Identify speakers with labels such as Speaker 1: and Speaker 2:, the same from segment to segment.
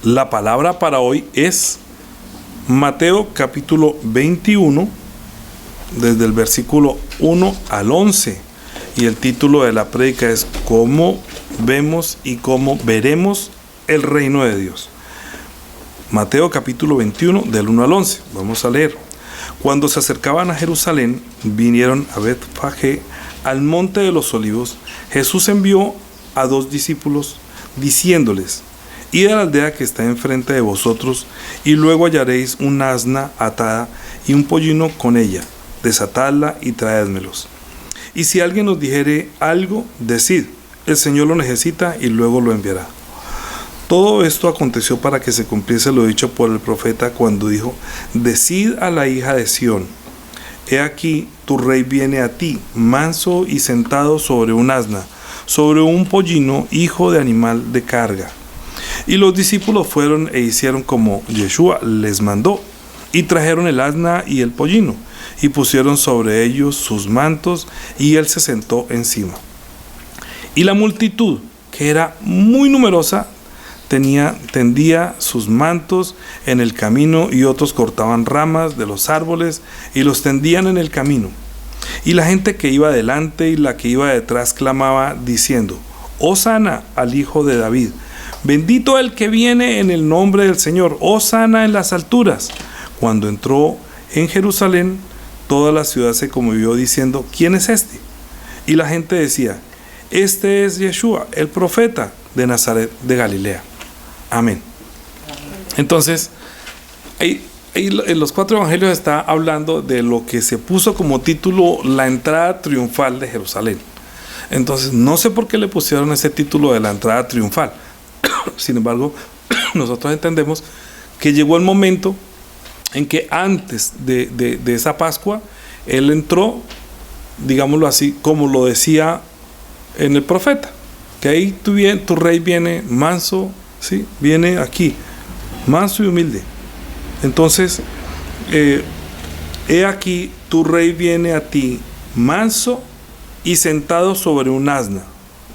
Speaker 1: La palabra para hoy es Mateo capítulo 21, desde el versículo 1 al 11. Y el título de la prédica es ¿Cómo vemos y cómo veremos el reino de Dios? Mateo capítulo 21, del 1 al 11. Vamos a leer. Cuando se acercaban a Jerusalén, vinieron a Betfagé, al monte de los olivos. Jesús envió a 2 discípulos, diciéndoles: Id a la aldea que está enfrente de vosotros, y luego hallaréis una asna atada y un pollino con ella. Desatadla y traédmelos. Y si alguien os dijere algo, decid: el Señor lo necesita, y luego lo enviará. Todo esto aconteció para que se cumpliese lo dicho por el profeta cuando dijo: Decid a la hija de Sión: He aquí, tu rey viene a ti, manso y sentado sobre un asna, sobre un pollino, hijo de animal de carga. Y los discípulos fueron e hicieron como Yeshua les mandó, y trajeron el asna y el pollino, y pusieron sobre ellos sus mantos, y él se sentó encima. Y la multitud, que era muy numerosa, tendía sus mantos en el camino, y otros cortaban ramas de los árboles y los tendían en el camino. Y la gente que iba delante y la que iba detrás clamaba diciendo: Hosana al Hijo de David, bendito el que viene en el nombre del Señor, Hosana en las alturas. Cuando entró en Jerusalén, toda la ciudad se conmovió diciendo: ¿Quién es este? Y la gente decía: Este es Yeshua, el profeta de Nazaret de Galilea. Amén. Entonces, ahí en los 4 evangelios está hablando de lo que se puso como título la entrada triunfal de Jerusalén. Entonces, no sé por qué le pusieron ese título de la entrada triunfal. Sin embargo, nosotros entendemos que llegó el momento en que antes de esa Pascua, Él entró, digámoslo así, como lo decía en el profeta, que ahí tu rey viene manso, ¿sí? Viene aquí, manso y humilde. Entonces, he aquí, tu rey viene a ti, manso y sentado sobre un asna,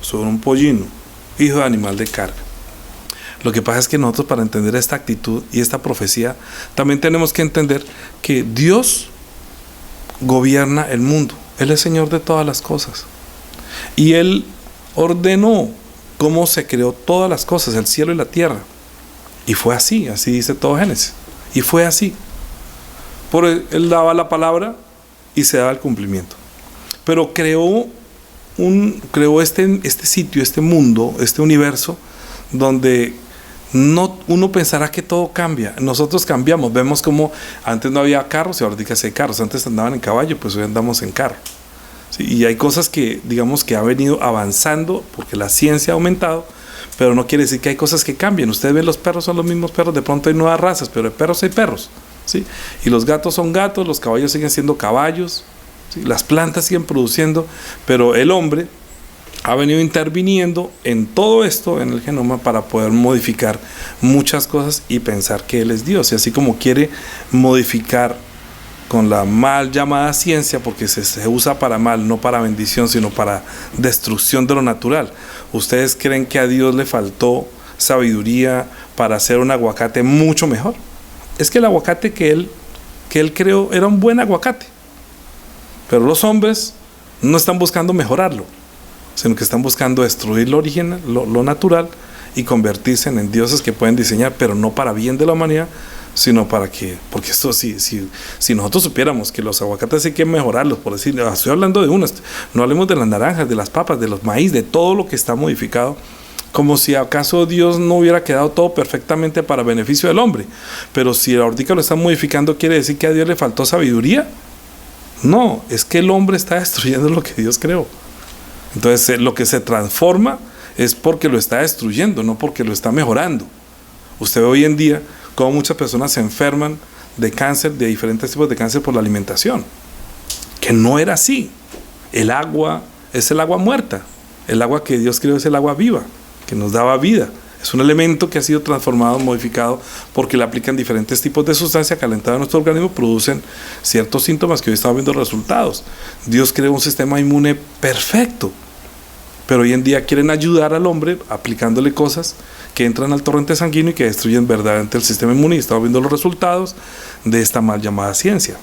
Speaker 1: sobre un pollino, hijo de animal de carga. Lo que pasa es que nosotros, para entender esta actitud y esta profecía, también tenemos que entender que Dios gobierna el mundo. Él es Señor de todas las cosas. Y Él ordenó cómo se creó todas las cosas, el cielo y la tierra. Y fue así dice todo Génesis. Y fue así. Él daba la palabra y se daba el cumplimiento. Pero creó este sitio, este mundo, este universo, donde uno pensará que todo cambia. Nosotros cambiamos. Vemos como antes no había carros y ahora sí hay carros. Antes andaban en caballo, pues hoy andamos en carro. ¿Sí? Y hay cosas que, digamos, que ha venido avanzando porque la ciencia ha aumentado, pero no quiere decir que hay cosas que cambien. Ustedes ven, los perros son los mismos perros. De pronto hay nuevas razas, pero de perros hay perros, ¿sí? Y los gatos son gatos, los caballos siguen siendo caballos, ¿sí? Las plantas siguen produciendo, pero el hombre ha venido interviniendo en todo esto, en el genoma, para poder modificar muchas cosas y pensar que Él es Dios. Y así como quiere modificar con la mal llamada ciencia, porque se usa para mal, no para bendición, sino para destrucción de lo natural. ¿Ustedes creen que a Dios le faltó sabiduría para hacer un aguacate mucho mejor? Es que el aguacate que él creó era un buen aguacate. Pero los hombres no están buscando mejorarlo, sino que están buscando destruir lo original, lo natural, y convertirse en dioses que pueden diseñar, pero no para bien de la humanidad, sino para que, porque esto si nosotros supiéramos que los aguacates hay que mejorarlos, por decir, estoy hablando de unas, no hablemos de las naranjas, de las papas, de los maíz, de todo lo que está modificado, como si acaso Dios no hubiera quedado todo perfectamente para beneficio del hombre. Pero si ahorita lo están modificando, ¿quiere decir que a Dios le faltó sabiduría? No, es que el hombre está destruyendo lo que Dios creó. Entonces lo que se transforma es porque lo está destruyendo, no porque lo está mejorando. Usted ve hoy en día cómo muchas personas se enferman de cáncer, de diferentes tipos de cáncer, por la alimentación, que no era así. El agua es el agua muerta. El agua que Dios creó es el agua viva, que nos daba vida. Es un elemento que ha sido transformado, modificado, porque le aplican diferentes tipos de sustancia calentada a nuestro organismo, producen ciertos síntomas que hoy estamos viendo resultados. Dios creó un sistema inmune perfecto, Pero hoy en día quieren ayudar al hombre aplicándole cosas que entran al torrente sanguíneo y que destruyen verdaderamente el sistema inmune. Y estamos viendo los resultados de esta mal llamada ciencia.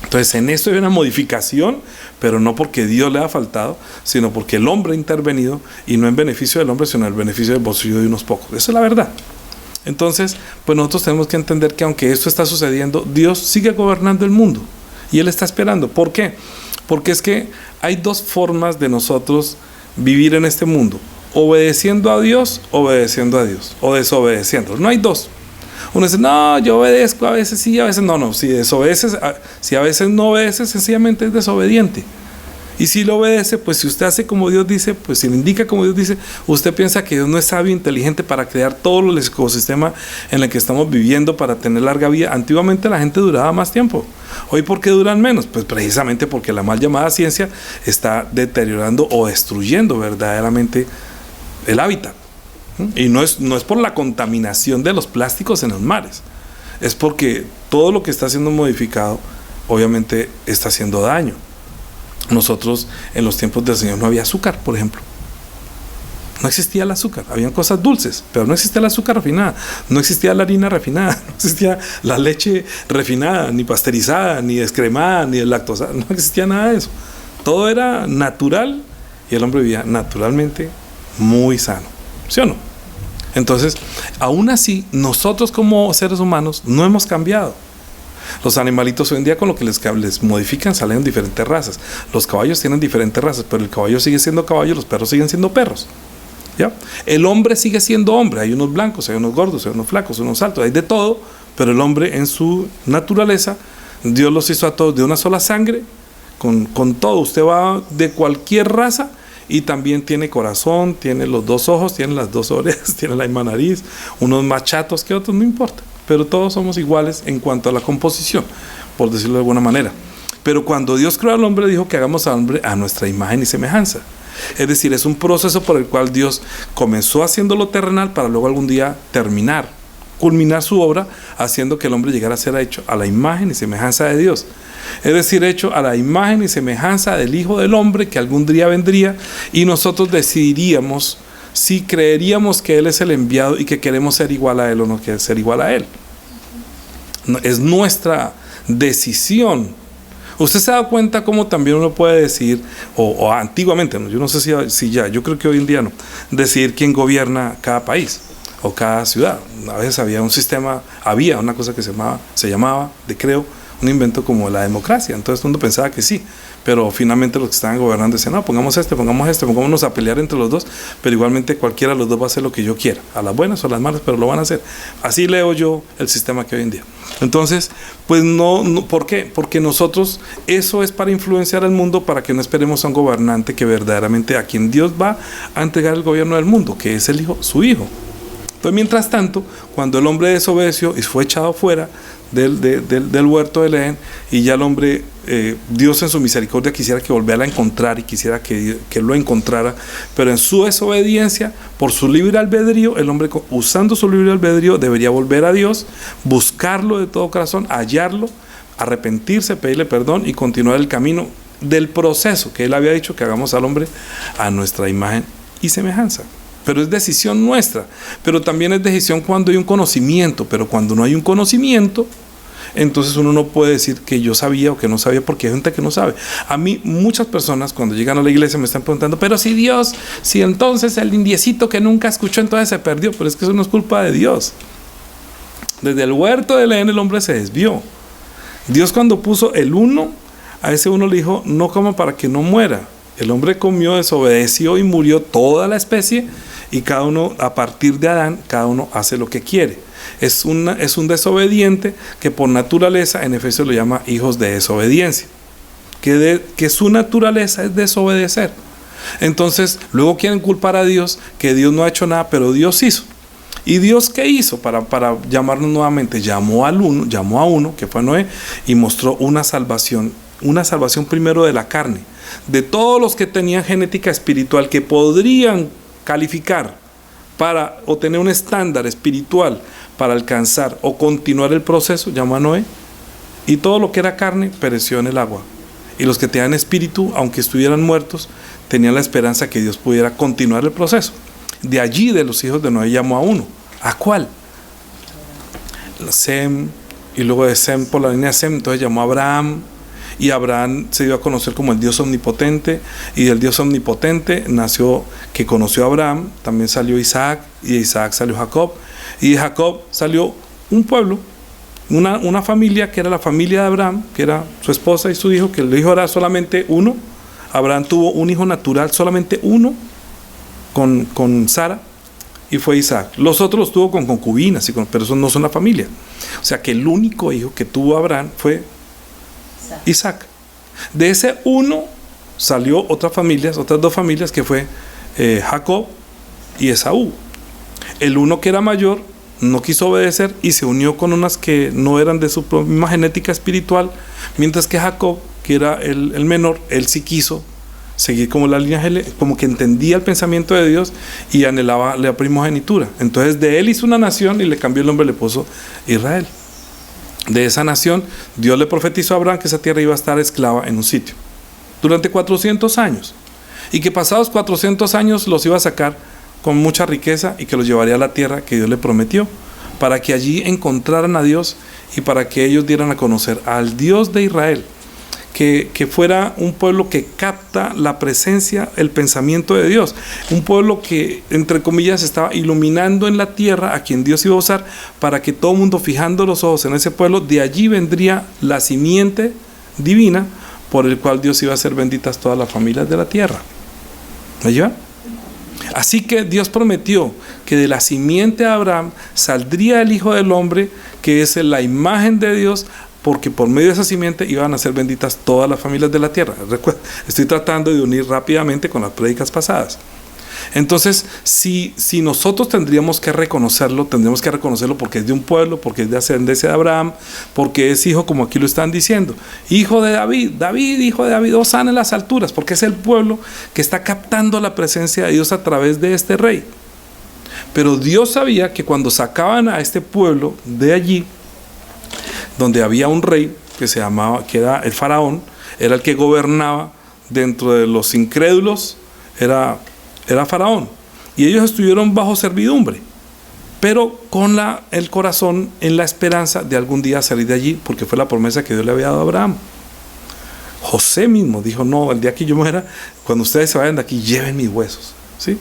Speaker 1: Entonces en esto hay una modificación, pero no porque Dios le ha faltado, sino porque el hombre ha intervenido, y no en beneficio del hombre, sino en el beneficio del bolsillo de unos pocos. Esa es la verdad. Entonces, pues nosotros tenemos que entender que aunque esto está sucediendo, Dios sigue gobernando el mundo y Él está esperando. ¿Por qué? Porque es que hay dos formas de nosotros vivir en este mundo: obedeciendo a Dios, o desobedeciendo. No hay dos. Uno dice, no, yo obedezco, a veces sí, a veces no. No, si desobedeces, si a veces no obedeces, sencillamente es desobediente. Y si lo obedece, pues si usted hace como Dios dice, pues si le indica como Dios dice, usted piensa que Dios no es sabio, inteligente para crear todo el ecosistema en el que estamos viviendo para tener larga vida. Antiguamente la gente duraba más tiempo. Hoy, ¿por qué duran menos? Pues precisamente porque la mal llamada ciencia está deteriorando o destruyendo verdaderamente el hábitat. Y no es por la contaminación de los plásticos en los mares, es porque todo lo que está siendo modificado obviamente está haciendo daño. Nosotros en los tiempos del Señor no había azúcar, por ejemplo. No existía el azúcar, habían cosas dulces, pero no existía el azúcar refinada, no existía la harina refinada, no existía la leche refinada, ni pasteurizada, ni descremada, ni lactosa, no existía nada de eso. Todo era natural y el hombre vivía naturalmente muy sano, ¿sí o no? Entonces, aún así, nosotros como seres humanos no hemos cambiado. Los animalitos hoy en día, con lo que les modifican, salen diferentes razas. Los caballos tienen diferentes razas, pero el caballo sigue siendo caballo, los perros siguen siendo perros, ¿ya? El hombre sigue siendo hombre. Hay unos blancos, hay unos gordos, hay unos flacos, unos altos, hay de todo, pero el hombre en su naturaleza, Dios los hizo a todos de una sola sangre, con todo. Usted va de cualquier raza y también tiene corazón, tiene los dos ojos, tiene las dos orejas, tiene la misma nariz, unos más chatos que otros, no importa, pero todos somos iguales en cuanto a la composición, por decirlo de alguna manera. Pero cuando Dios creó al hombre, dijo que hagamos al hombre a nuestra imagen y semejanza. Es decir, es un proceso por el cual Dios comenzó haciéndolo terrenal para luego algún día culminar su obra, haciendo que el hombre llegara a ser hecho a la imagen y semejanza de Dios. Es decir, hecho a la imagen y semejanza del Hijo del Hombre, que algún día vendría, y nosotros decidiríamos si creeríamos que Él es el enviado y que queremos ser igual a Él o no queremos ser igual a Él. Es nuestra decisión. Usted se da cuenta cómo también uno puede decidir, o antiguamente, ¿no? Yo no sé si ya, yo creo que hoy en día no, decidir quién gobierna cada país o cada ciudad. A veces había una cosa que se llamaba, un invento como la democracia. Entonces todo el mundo pensaba que sí, pero finalmente los que estaban gobernando decían, no, pongámonos a pelear entre los dos, pero igualmente cualquiera de los dos va a hacer lo que yo quiera, a las buenas o a las malas, pero lo van a hacer. Así leo yo el sistema que hoy en día. Entonces, pues no, ¿por qué? Porque nosotros, eso es para influenciar al mundo, para que no esperemos a un gobernante que verdaderamente a quien Dios va a entregar el gobierno del mundo, que es el Hijo, su Hijo. Entonces, mientras tanto, cuando el hombre desobedeció y fue echado fuera del huerto del Edén, y ya el hombre, Dios en su misericordia quisiera que volviera a encontrar y quisiera que lo encontrara, pero en su desobediencia, por su libre albedrío, el hombre, usando su libre albedrío, debería volver a Dios, buscarlo de todo corazón, hallarlo, arrepentirse, pedirle perdón y continuar el camino del proceso que Él había dicho que hagamos al hombre a nuestra imagen y semejanza. Pero es decisión nuestra, pero también es decisión cuando hay un conocimiento. Pero cuando no hay un conocimiento, entonces uno no puede decir que yo sabía o que no sabía, porque hay gente que no sabe. A mí muchas personas cuando llegan a la iglesia me están preguntando, pero si entonces el indiecito que nunca escuchó entonces se perdió. Pero es que eso no es culpa de Dios. Desde el huerto del Edén el hombre se desvió. Dios, cuando puso el uno, a ese uno le dijo, no coma para que no muera. El hombre comió, desobedeció y murió toda la especie, y cada uno, a partir de Adán, cada uno hace lo que quiere. Es un desobediente que por naturaleza, en Efesios lo llama hijos de desobediencia, que su naturaleza es desobedecer. Entonces luego quieren culpar a Dios, que Dios no ha hecho nada, pero Dios hizo. ¿Y Dios qué hizo para llamarnos nuevamente? Llamó a uno, que fue Noé, y mostró una salvación primero de la carne, de todos los que tenían genética espiritual, que podrían calificar para obtener un estándar espiritual para alcanzar o continuar el proceso. Llamó a Noé, y todo lo que era carne pereció en el agua, y los que tenían espíritu, aunque estuvieran muertos, tenían la esperanza que Dios pudiera continuar el proceso. De allí, de los hijos de Noé, llamó a uno. ¿A cuál? Sem, y luego de Sem, por la línea de Sem, entonces llamó a Abraham, y Abraham se dio a conocer como el Dios omnipotente, y del Dios omnipotente nació, que conoció a Abraham, también salió Isaac, y de Isaac salió Jacob, y de Jacob salió un pueblo, una familia que era la familia de Abraham, que era su esposa y su hijo, que el hijo era solamente uno. Abraham tuvo un hijo natural, solamente uno, con Sara, y fue Isaac. Los otros los tuvo con concubinas, pero esos no son la familia. O sea que el único hijo que tuvo Abraham fue Isaac. De ese uno salió otras dos familias, que fue Jacob y Esaú. El uno, que era mayor, no quiso obedecer y se unió con unas que no eran de su misma genética espiritual, mientras que Jacob, que era el menor, él sí quiso seguir como la línea, como que entendía el pensamiento de Dios y anhelaba la primogenitura. Entonces de él hizo una nación y le cambió el nombre, le puso Israel. De esa nación Dios le profetizó a Abraham que esa tierra iba a estar esclava en un sitio durante 400 años, y que pasados 400 años los iba a sacar con mucha riqueza, y que los llevaría a la tierra que Dios le prometió, para que allí encontraran a Dios y para que ellos dieran a conocer al Dios de Israel, que fuera un pueblo que capta la presencia, el pensamiento de Dios, un pueblo que, entre comillas, estaba iluminando en la tierra a quien Dios iba a usar, para que todo el mundo, fijando los ojos en ese pueblo, de allí vendría la simiente divina por el cual Dios iba a hacer benditas todas las familias de la tierra. ¿Me llevan? Así que Dios prometió que de la simiente de Abraham saldría el Hijo del Hombre, que es la imagen de Dios, porque por medio de esa simiente iban a ser benditas todas las familias de la tierra. Recuerda, estoy tratando de unir rápidamente con las prédicas pasadas. Entonces, si nosotros tendríamos que reconocerlo porque es de un pueblo, porque es de ascendencia de Abraham, porque es hijo, como aquí lo están diciendo, hijo de David, hijo de David, Hosana en las alturas, porque es el pueblo que está captando la presencia de Dios a través de este rey. Pero Dios sabía que cuando sacaban a este pueblo de allí, donde había un rey que era el faraón, era el que gobernaba dentro de los incrédulos, era faraón, y ellos estuvieron bajo servidumbre, pero con el corazón en la esperanza de algún día salir de allí, porque fue la promesa que Dios le había dado a Abraham. José mismo dijo: no, el día que yo muera, cuando ustedes se vayan de aquí, lleven mis huesos, ¿sí?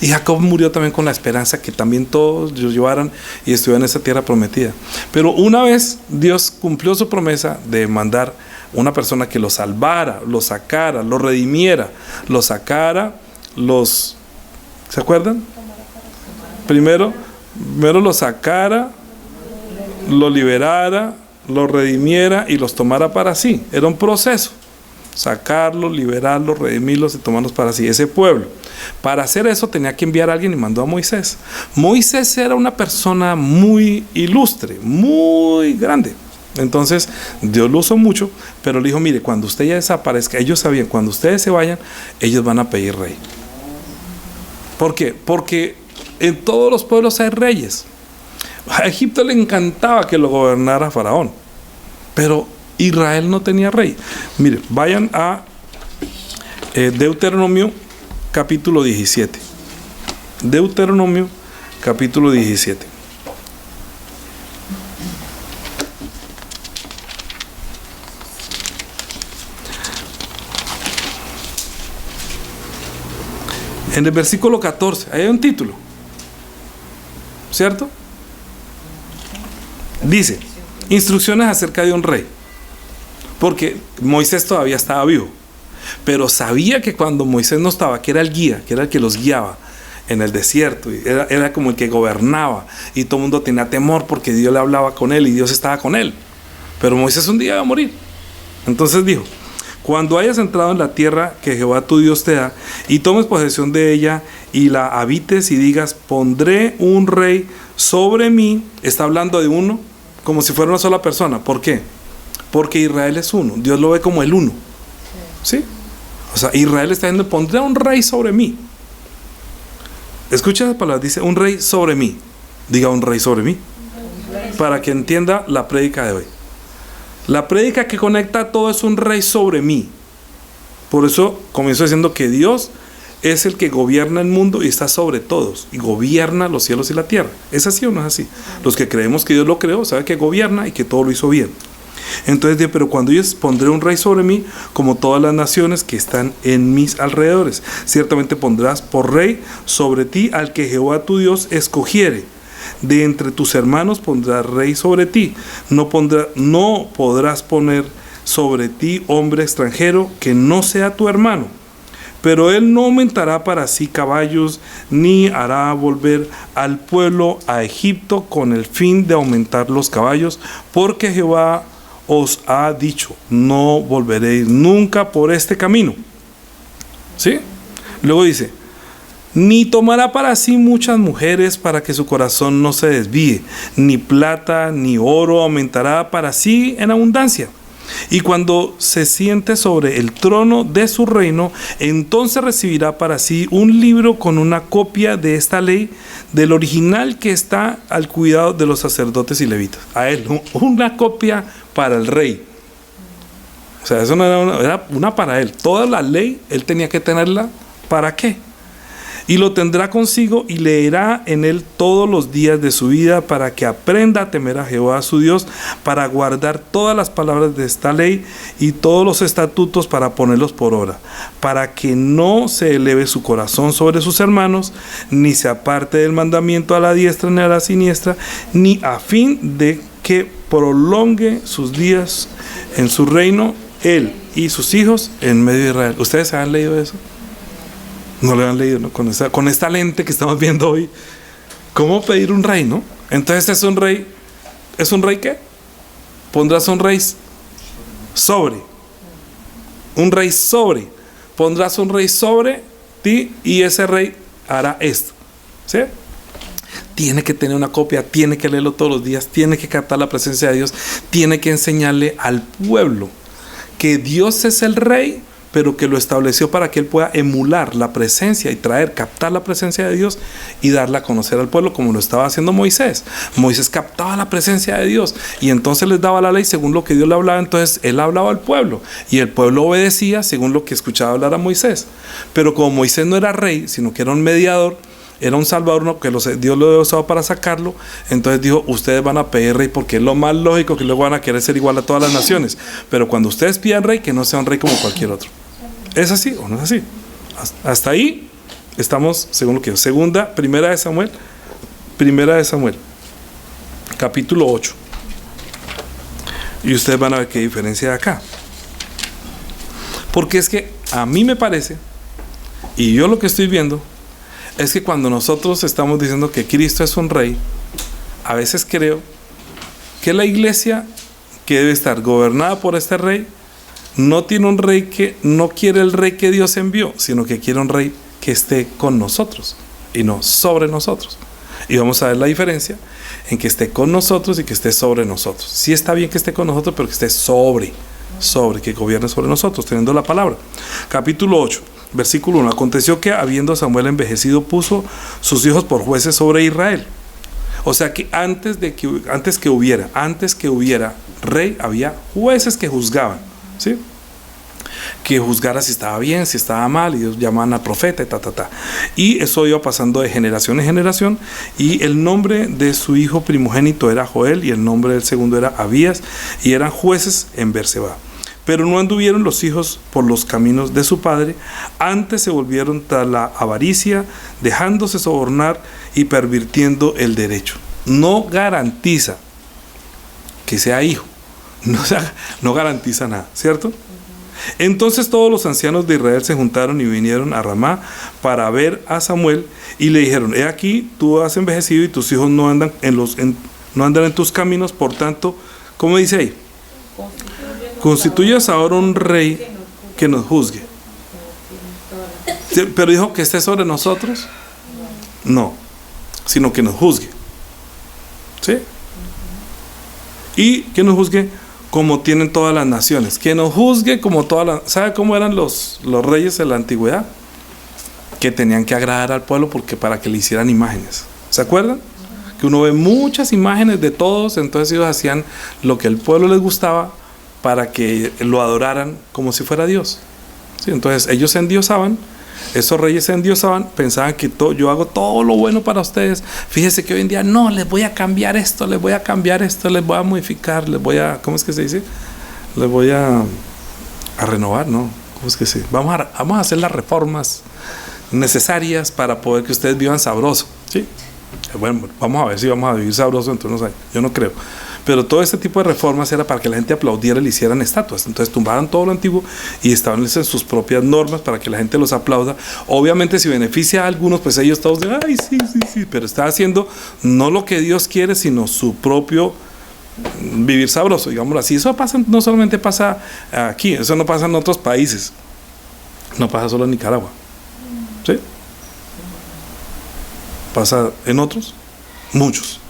Speaker 1: Y Jacob murió también con la esperanza que también todos los llevaran y estuvieran en esa tierra prometida. Pero una vez Dios cumplió su promesa de mandar una persona que los salvara, los sacara, los redimiera, los sacara, ¿se acuerdan? Primero los sacara, los liberara, los redimiera y los tomara para sí. Era un proceso: sacarlos, liberarlos, redimirlos y tomarlos para sí, ese pueblo. Para hacer eso tenía que enviar a alguien, y mandó a Moisés. Moisés era una persona muy ilustre, muy grande. Entonces Dios lo usó mucho, pero le dijo: mire, cuando usted ya desaparezca, ellos sabían, cuando ustedes se vayan, ellos van a pedir rey. ¿Por qué? Porque en todos los pueblos hay reyes. A Egipto le encantaba que lo gobernara Faraón, pero Israel no tenía rey. Miren, vayan a Deuteronomio capítulo 17. Deuteronomio capítulo 17. En el versículo 14, ahí hay un título, ¿cierto? Dice: instrucciones acerca de un rey. Porque Moisés todavía estaba vivo, pero sabía que cuando Moisés no estaba, que era el guía, que era el que los guiaba en el desierto, era como el que gobernaba, y todo el mundo tenía temor porque Dios le hablaba con él y Dios estaba con él. Pero Moisés un día iba a morir. Entonces dijo: cuando hayas entrado en la tierra que Jehová tu Dios te da, y tomes posesión de ella y la habites, y digas: pondré un rey sobre mí. Está hablando de uno, como si fuera una sola persona. ¿Por qué? Porque Israel es uno. Dios lo ve como el uno, ¿sí? O sea, Israel está diciendo: pondré un rey sobre mí. Escucha esa palabra, dice: un rey sobre mí. Diga: un rey sobre mí, para que entienda la prédica de hoy. La prédica que conecta todo es un rey sobre mí. Por eso comienzo diciendo que Dios es el que gobierna el mundo y está sobre todos, y gobierna los cielos y la tierra. ¿Es así o no es así? Los que creemos que Dios lo creó, sabe que gobierna y que todo lo hizo bien. Entonces dice, pero cuando yo pondré un rey sobre mí, como todas las naciones que están en mis alrededores. Ciertamente pondrás por rey sobre ti al que Jehová tu Dios escogiere. De entre tus hermanos pondrás rey sobre ti. No podrás poner sobre ti hombre extranjero que no sea tu hermano. Pero él no aumentará para sí caballos, ni hará volver al pueblo a Egipto con el fin de aumentar los caballos, porque Jehová os ha dicho, no volveréis nunca por este camino. ¿Sí? Luego dice, ni tomará para sí muchas mujeres para que su corazón no se desvíe, ni plata ni oro aumentará para sí en abundancia. Y cuando se siente sobre el trono de su reino, entonces recibirá para sí un libro con una copia de esta ley, del original que está al cuidado de los sacerdotes y levitas. A él, una copia para el rey. O sea, eso no era una para él. Toda la ley, él tenía que tenerla. ¿Para qué? Y lo tendrá consigo y leerá en él todos los días de su vida, para que aprenda a temer a Jehová su Dios, para guardar todas las palabras de esta ley y todos los estatutos, para ponerlos por obra, para que no se eleve su corazón sobre sus hermanos, ni se aparte del mandamiento a la diestra ni a la siniestra, ni a fin de que prolongue sus días en su reino, él y sus hijos en medio de Israel. ¿Ustedes han leído eso? No lo han leído, ¿no? Con esta lente que estamos viendo hoy. ¿Cómo pedir un rey, no? Entonces es un rey. ¿Es un rey qué? Pondrás un rey sobre. Un rey sobre. Pondrás un rey sobre ti y ese rey hará esto. ¿Sí? Tiene que tener una copia, tiene que leerlo todos los días, tiene que captar la presencia de Dios, tiene que enseñarle al pueblo que Dios es el rey, pero que lo estableció para que él pueda emular la presencia y captar la presencia de Dios y darla a conocer al pueblo, como lo estaba haciendo Moisés. Moisés captaba la presencia de Dios y entonces les daba la ley según lo que Dios le hablaba. Entonces él hablaba al pueblo y el pueblo obedecía según lo que escuchaba hablar a Moisés. Pero como Moisés no era rey, sino que era un mediador, era un salvador, ¿no? Que Dios lo había usado para sacarlo. Entonces dijo, ustedes van a pedir rey, porque es lo más lógico que luego van a querer ser igual a todas las naciones. Pero cuando ustedes pidan rey, que no sea un rey como cualquier otro. ¿Es así o no es así? Hasta ahí estamos según lo que es. Primera de Samuel, capítulo 8. Y ustedes van a ver qué diferencia hay acá. Porque es que a mí me parece, y yo lo que estoy viendo, es que cuando nosotros estamos diciendo que Cristo es un rey, a veces creo que la iglesia que debe estar gobernada por este rey no tiene un rey que no quiere el rey que Dios envió, sino que quiere un rey que esté con nosotros y no sobre nosotros. Y vamos a ver la diferencia en que esté con nosotros y que esté sobre nosotros. Sí está bien que esté con nosotros, pero que esté sobre, que gobierne sobre nosotros, teniendo la palabra. Capítulo 8, versículo 1. Aconteció que, habiendo Samuel envejecido, puso sus hijos por jueces sobre Israel. O sea que antes que hubiera rey, había jueces que juzgaban, ¿sí? Que juzgara si estaba bien, si estaba mal, y ellos llamaban al profeta y eso iba pasando de generación en generación. Y el nombre de su hijo primogénito era Joel, y el nombre del segundo era Abías, y eran jueces en Berseba. Pero no anduvieron los hijos por los caminos de su padre, antes se volvieron tras la avaricia, dejándose sobornar y pervirtiendo el derecho. No garantiza que sea hijo, no garantiza nada, ¿cierto? Entonces todos los ancianos de Israel se juntaron y vinieron a Ramá para ver a Samuel, y le dijeron: he aquí, tú has envejecido y tus hijos no andan en tus caminos, por tanto, ¿cómo dice ahí? Constituyas ahora un rey que nos juzgue. Pero dijo que esté sobre nosotros, no, sino que nos juzgue, ¿sí? Y que nos juzgue como tienen todas las naciones, que nos juzgue como todas las... ¿Sabe cómo eran los reyes en la antigüedad? Que tenían que agradar al pueblo para que le hicieran imágenes. ¿Se acuerdan? Que uno ve muchas imágenes de todos, entonces ellos hacían lo que al pueblo les gustaba para que lo adoraran como si fuera Dios. ¿sí? Entonces ellos se endiosaban. Esos reyes se endiosaban, pensaban que yo hago todo lo bueno para ustedes. Fíjese que hoy en día no, les voy a cambiar esto, les voy a cambiar esto, les voy a modificar, les voy a, ¿cómo es que se dice? Les voy a renovar, ¿no? ¿Cómo es que se dice? Vamos a hacer las reformas necesarias para poder que ustedes vivan sabroso, ¿sí? Bueno, vamos a ver si vamos a vivir sabroso dentro de unos años. Yo no creo. Pero todo este tipo de reformas era para que la gente aplaudiera y le hicieran estatuas. Entonces tumbaban todo lo antiguo y establecen sus propias normas para que la gente los aplauda. Obviamente si beneficia a algunos, pues ellos todos dicen, ay, sí, pero está haciendo no lo que Dios quiere, sino su propio vivir sabroso, digámoslo así. Eso pasa, no solamente pasa aquí, eso no pasa en otros países. No pasa solo en Nicaragua. ¿Sí? Pasa en otros, muchos,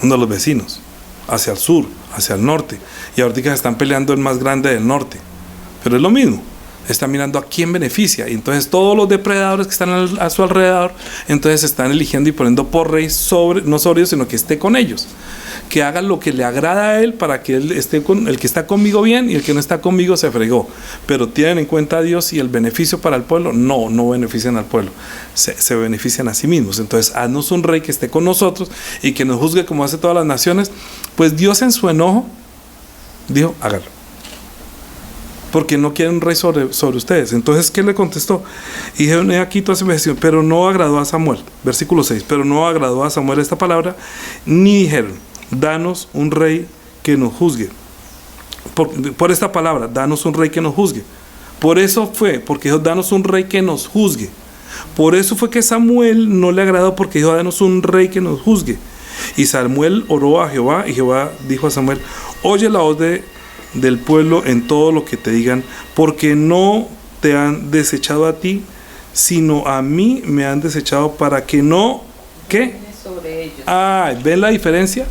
Speaker 1: uno de los vecinos, hacia el sur, hacia el norte, y ahorita se están peleando el más grande del norte, pero es lo mismo, están mirando a quién beneficia, y entonces todos los depredadores que están a su alrededor, entonces están eligiendo y poniendo por rey no sobre ellos, sino que esté con ellos, que haga lo que le agrada a él, para que él esté con el que está conmigo bien, y el que no está conmigo se fregó. Pero tienen en cuenta a Dios y el beneficio para el pueblo. No benefician al pueblo, se benefician a sí mismos. Entonces haznos un rey que esté con nosotros y que nos juzgue como hace todas las naciones. Pues Dios en su enojo dijo, hágalo, porque no quieren un rey sobre ustedes. Entonces, ¿qué le contestó? Y dijeron, aquí toda esa investigación, pero no agradó a Samuel. Versículo 6, pero no agradó a Samuel esta palabra, ni dijeron, danos un rey que nos juzgue. Por esta palabra, danos un rey que nos juzgue. Por eso fue, porque dijo, danos un rey que nos juzgue. Por eso fue que Samuel no le agradó, porque dijo, danos un rey que nos juzgue. Y Samuel oró a Jehová, y Jehová dijo a Samuel, oye la voz del pueblo en todo lo que te digan, porque no te han desechado a ti, sino a mí me han desechado para que no, ¿qué? Sobre ellos. ¿Ven la diferencia?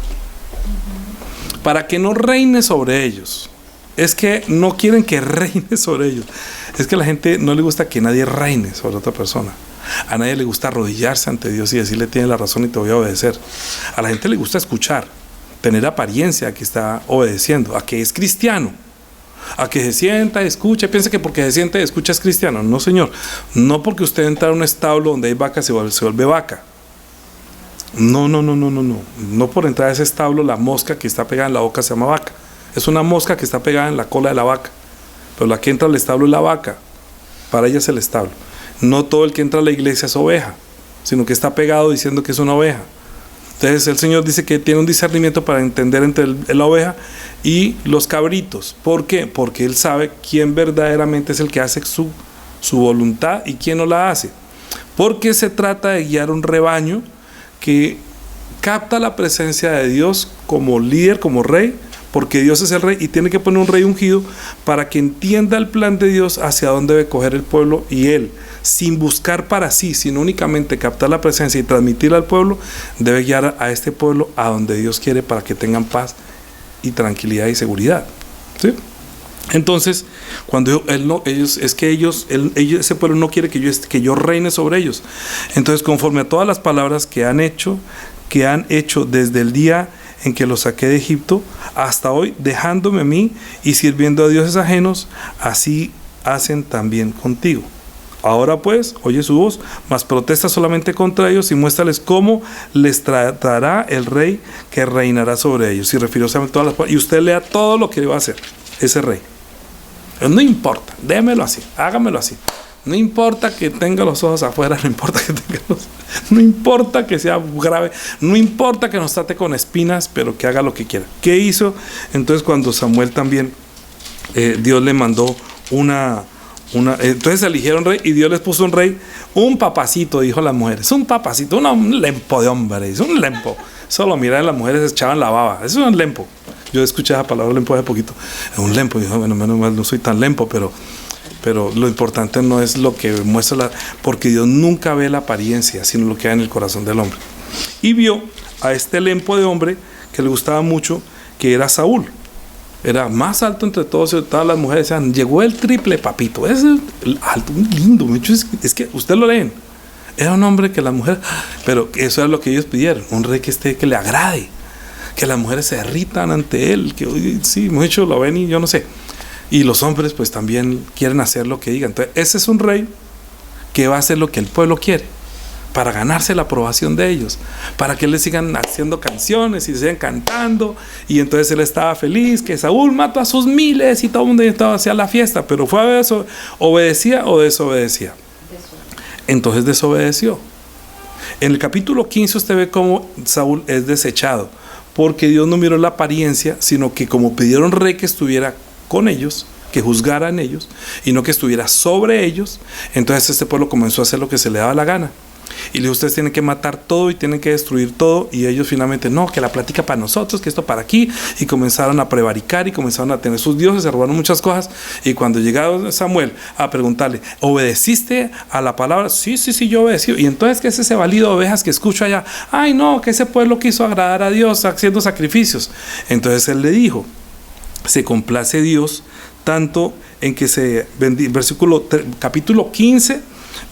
Speaker 1: Para que no reine sobre ellos. Es que no quieren que reine sobre ellos. Es que a la gente no le gusta que nadie reine sobre otra persona. A nadie le gusta arrodillarse ante Dios y decirle, tienes la razón y te voy a obedecer. A la gente le gusta escuchar, tener apariencia que está obedeciendo, a que es cristiano, a que se sienta, escucha, piensa que porque se sienta y escucha es cristiano. No, señor. No porque usted entra a un establo donde hay vacas se vuelve vaca. No. No por entrar a ese establo la mosca que está pegada en la boca se llama vaca. Es una mosca que está pegada en la cola de la vaca. Pero la que entra al establo es la vaca. Para ella es el establo. No todo el que entra a la iglesia es oveja, sino que está pegado diciendo que es una oveja. Entonces el Señor dice que tiene un discernimiento para entender entre la oveja y los cabritos. ¿Por qué? Porque Él sabe quién verdaderamente es el que hace su voluntad y quién no la hace. Porque se trata de guiar un rebaño que capta la presencia de Dios como líder, como rey, porque Dios es el rey y tiene que poner un rey ungido para que entienda el plan de Dios hacia dónde debe coger el pueblo, y él, sin buscar para sí, sino únicamente captar la presencia y transmitirla al pueblo, debe guiar a este pueblo a donde Dios quiere para que tengan paz y tranquilidad y seguridad. ¿Sí? Entonces, cuando ese pueblo no quiere que yo reine sobre ellos. Entonces, conforme a todas las palabras que han hecho desde el día en que los saqué de Egipto hasta hoy, dejándome a mí y sirviendo a dioses ajenos, así hacen también contigo. Ahora pues, oye su voz, mas protesta solamente contra ellos y muéstrales cómo les tratará el rey que reinará sobre ellos. Y refirió a todas las, y usted lea todo lo que va a hacer ese rey. No importa, démelo así, hágamelo así. No importa que tenga los ojos afuera, no importa que sea grave, no importa que nos trate con espinas, pero que haga lo que quiera. ¿Qué hizo? Entonces cuando Samuel también, Dios le mandó entonces eligieron rey y Dios les puso un rey, un papacito, dijo las mujeres, un papacito, un lempo de hombre, es un lempo. Solo mirar a las mujeres se echaban la baba, eso es un lempo. Yo escuché esa palabra lempo hace poquito, un lempo, y dijo, bueno, menos mal no soy tan lempo, pero lo importante no es lo que muestra porque Dios nunca ve la apariencia, sino lo que hay en el corazón del hombre. Y vio a este lempo de hombre que le gustaba mucho, que era Saúl. Era más alto entre todos, y todas las mujeres decían, llegó el triple papito, es alto, muy lindo. Es que ustedes lo leen. Era un hombre que las mujeres, pero eso era lo que ellos pidieron, un rey que le agrade, que las mujeres se derritan ante él, que sí, muchos lo ven y yo no sé. Y los hombres pues también quieren hacer lo que digan. Entonces ese es un rey que va a hacer lo que el pueblo quiere, para ganarse la aprobación de ellos, para que les sigan haciendo canciones y sigan cantando. Y entonces él estaba feliz que Saúl mató a sus miles y todo el mundo estaba hacia la fiesta, pero fue a eso, obedecía o desobedecía. Entonces desobedeció. En el capítulo 15 usted ve cómo Saúl es desechado, porque Dios no miró la apariencia, sino que como pidieron rey que estuviera con ellos, que juzgaran ellos y no que estuviera sobre ellos, entonces este pueblo comenzó a hacer lo que se le daba la gana. Y le dijo, ustedes tienen que matar todo y tienen que destruir todo. Y ellos finalmente, no, que la plática para nosotros, que esto para aquí. Y comenzaron a prevaricar y comenzaron a tener sus dioses, se robaron muchas cosas. Y cuando llegaba Samuel a preguntarle, ¿obedeciste a la palabra? Sí, yo obedecí. Y entonces, ¿qué es ese balido de ovejas que escucho allá? Ay, no, que ese pueblo quiso agradar a Dios haciendo sacrificios. Entonces él le dijo, se complace Dios tanto en que capítulo 15,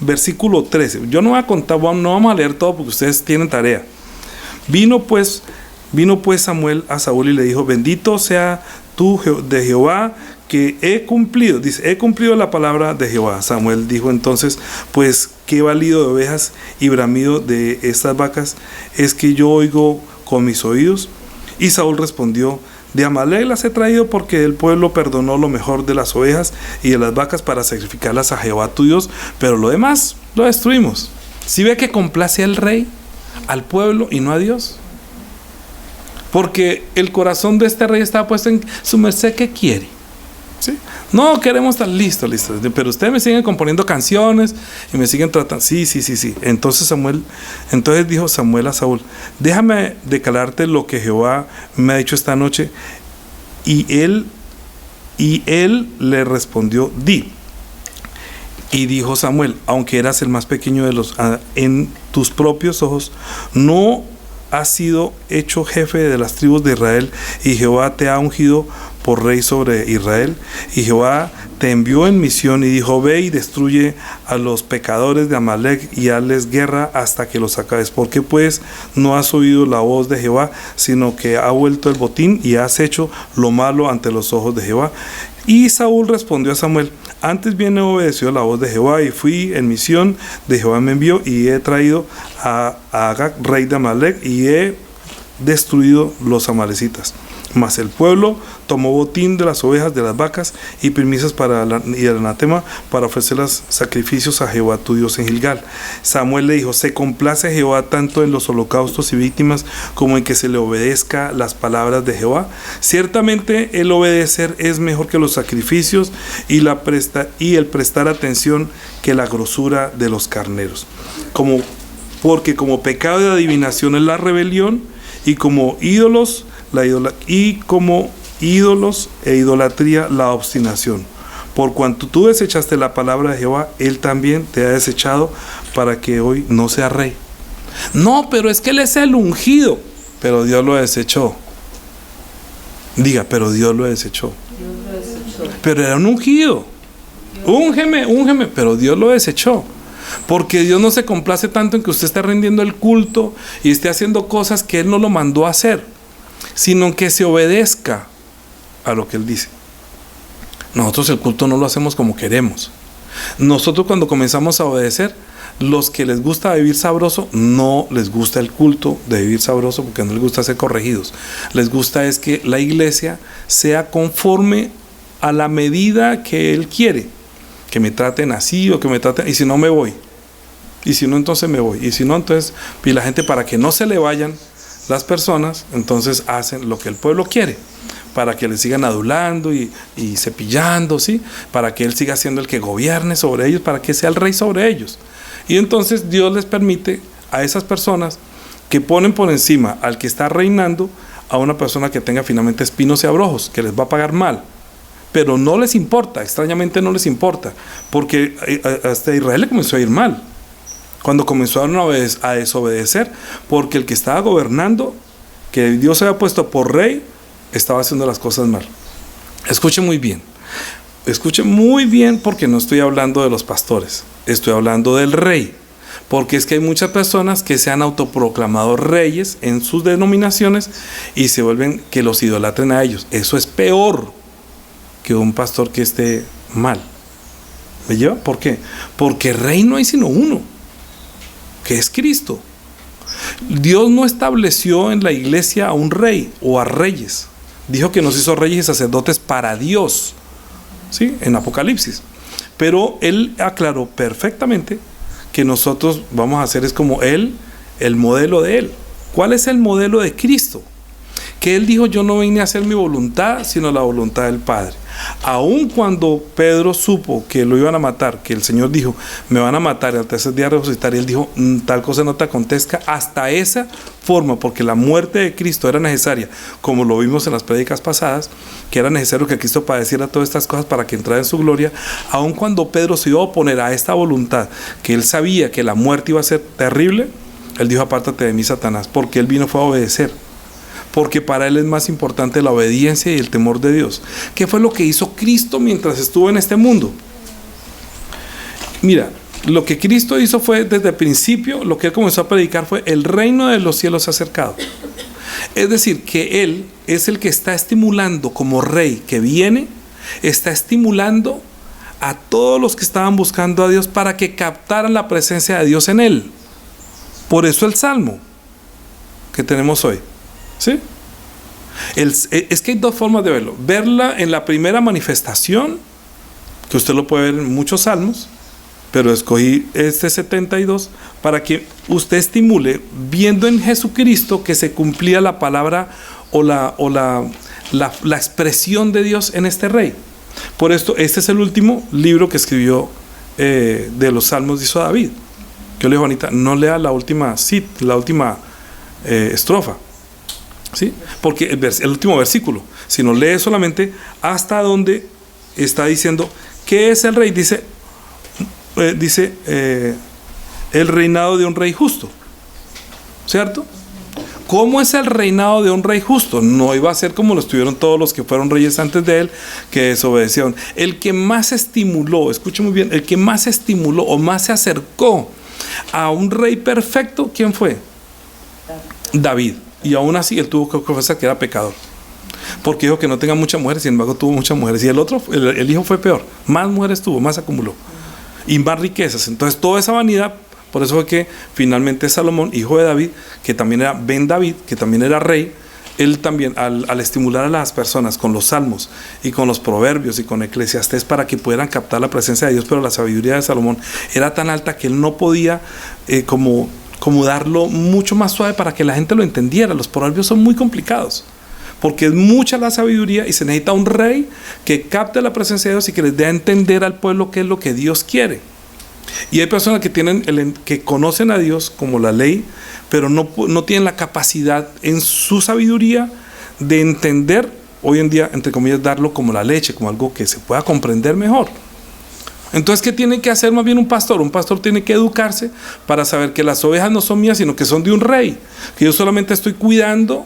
Speaker 1: versículo 13. Yo no voy a contar, no vamos a leer todo porque ustedes tienen tarea. Vino pues Samuel a Saúl y le dijo, bendito sea tú de Jehová, que he cumplido, dice, he cumplido la palabra de Jehová. Samuel dijo entonces, pues qué balido de ovejas y bramido de estas vacas es que yo oigo con mis oídos. Y Saúl respondió, de Amalek las he traído porque el pueblo perdonó lo mejor de las ovejas y de las vacas para sacrificarlas a Jehová tu Dios, pero lo demás lo destruimos. ¿Sí ve que complace al rey, al pueblo y no a Dios? Porque el corazón de este rey estaba puesto en su merced, ¿qué quiere? ¿Sí? No queremos estar listo, pero ustedes me siguen componiendo canciones y me siguen tratando. Sí. Entonces dijo Samuel a Saúl, déjame declararte lo que Jehová me ha dicho esta noche. Y él le respondió, di. Y dijo Samuel, aunque eras el más pequeño de los en tus propios ojos, no has sido hecho jefe de las tribus de Israel, y Jehová te ha ungido por rey sobre Israel. Y Jehová te envió en misión y dijo, ve y destruye a los pecadores de Amalek y hazles guerra hasta que los acabes. Porque pues no has oído la voz de Jehová, sino que ha vuelto el botín y has hecho lo malo ante los ojos de Jehová. Y Saúl respondió a Samuel, antes bien he obedecido la voz de Jehová y fui en misión de Jehová me envió, y he traído a Agag, rey de Amalek, y he destruido los amalecitas. Mas el pueblo tomó botín de las ovejas, de las vacas y primicias y el anatema para ofrecer los sacrificios a Jehová tu Dios en Gilgal. Samuel le dijo, se complace Jehová tanto en los holocaustos y víctimas como en que se le obedezca las palabras de Jehová. Ciertamente el obedecer es mejor que los sacrificios y el prestar atención que la grosura de los carneros. Porque como pecado de adivinación es la rebelión, y como ídolos e idolatría la obstinación. Por cuanto tú desechaste la palabra de Jehová, él también te ha desechado para que hoy no seas rey. No, pero es que él es el ungido. Pero Dios lo desechó. Diga, pero Dios lo desechó. Pero era un ungido. Úngeme, pero Dios lo desechó. Porque Dios no se complace tanto en que usted esté rindiendo el culto y esté haciendo cosas que Él no lo mandó a hacer, sino en que se obedezca a lo que Él dice. Nosotros el culto no lo hacemos como queremos. Nosotros cuando comenzamos a obedecer, los que les gusta vivir sabroso, no les gusta el culto de vivir sabroso porque no les gusta ser corregidos. Les gusta es que la iglesia sea conforme a la medida que Él quiere. Que me traten así o que me traten, y si no me voy, y si no entonces me voy, y si no entonces, y la gente, para que no se le vayan las personas, entonces hacen lo que el pueblo quiere, para que le sigan adulando y cepillando, ¿sí? Para que él siga siendo el que gobierne sobre ellos, para que sea el rey sobre ellos. Y entonces Dios les permite a esas personas que ponen por encima al que está reinando a una persona que tenga finalmente espinos y abrojos, que les va a pagar mal. Pero no les importa, extrañamente no les importa, porque hasta Israel le comenzó a ir mal, cuando comenzaron a desobedecer, porque el que estaba gobernando, que Dios había puesto por rey, estaba haciendo las cosas mal. Escuchen muy bien porque no estoy hablando de los pastores, estoy hablando del rey, porque es que hay muchas personas que se han autoproclamado reyes en sus denominaciones y se vuelven que los idolatren a ellos. Eso es peor. que un pastor que esté mal. ¿Me lleva? ¿Por qué? Porque rey no hay sino uno, que es Cristo. Dios no estableció en la iglesia a un rey o a reyes. Dijo que nos hizo reyes y sacerdotes para Dios, ¿sí? En Apocalipsis. Pero Él aclaró perfectamente que nosotros vamos a hacer es como Él, el modelo de Él. ¿Cuál es el modelo de Cristo? Que Él dijo: yo no vine a hacer mi voluntad, sino la voluntad del Padre. Aun cuando Pedro supo que lo iban a matar, que el Señor dijo: me van a matar y al tercer día resucitar, y Él dijo: tal cosa no te acontezca. Hasta esa forma, porque la muerte de Cristo era necesaria, como lo vimos en las prédicas pasadas, que era necesario que Cristo padeciera todas estas cosas para que entrara en su gloria. Aun cuando Pedro se iba a oponer a esta voluntad, que él sabía que la muerte iba a ser terrible, él dijo: apártate de mí, Satanás, porque él vino fue a obedecer. Porque para él es más importante la obediencia y el temor de Dios. ¿Qué fue lo que hizo Cristo mientras estuvo en este mundo? Mira, lo que Cristo hizo fue, desde el principio, lo que él comenzó a predicar fue: el reino de los cielos se ha acercado. Es decir, que él es el que está estimulando como rey que viene, está estimulando a todos los que estaban buscando a Dios para que captaran la presencia de Dios en él. Por eso el Salmo que tenemos hoy. ¿Sí? Es que hay dos formas de verlo. Verla en la primera manifestación, que usted lo puede ver en muchos salmos, pero escogí este 72 para que usted estimule viendo en Jesucristo que se cumplía la palabra o la expresión de Dios en este rey. Por esto, este es el último libro que escribió de los salmos, hizo David. Yo le digo: Juanita, no lea la última estrofa, ¿sí? Porque el último versículo, sino lee solamente hasta donde está diciendo ¿qué es el rey? Dice el reinado de un rey justo, ¿cierto? ¿Cómo es el reinado de un rey justo? No iba a ser como lo estuvieron todos los que fueron reyes antes de él, que desobedecieron. El que más estimuló, escuche muy bien, el que más estimuló o más se acercó a un rey perfecto, ¿quién fue? David. Y aún así él tuvo que confesar que era pecador, porque dijo que no tenga muchas mujeres, sin embargo tuvo muchas mujeres. Y el otro, el hijo fue peor, más mujeres tuvo, más acumuló y más riquezas. Entonces toda esa vanidad, por eso fue que finalmente Salomón, hijo de David, que también era Ben David, que también era rey, él también al estimular a las personas con los salmos y con los proverbios y con Eclesiastés para que pudieran captar la presencia de Dios, pero la sabiduría de Salomón era tan alta que él no podía como darlo mucho más suave para que la gente lo entendiera. Los proverbios son muy complicados, porque es mucha la sabiduría y se necesita un rey que capte la presencia de Dios y que les dé a entender al pueblo qué es lo que Dios quiere. Y hay personas que conocen a Dios como la ley, pero no tienen la capacidad en su sabiduría de entender, hoy en día, entre comillas, darlo como la leche, como algo que se pueda comprender mejor. Entonces, ¿qué tiene que hacer más bien un pastor? Un pastor tiene que educarse para saber que las ovejas no son mías, sino que son de un rey. Que yo solamente estoy cuidando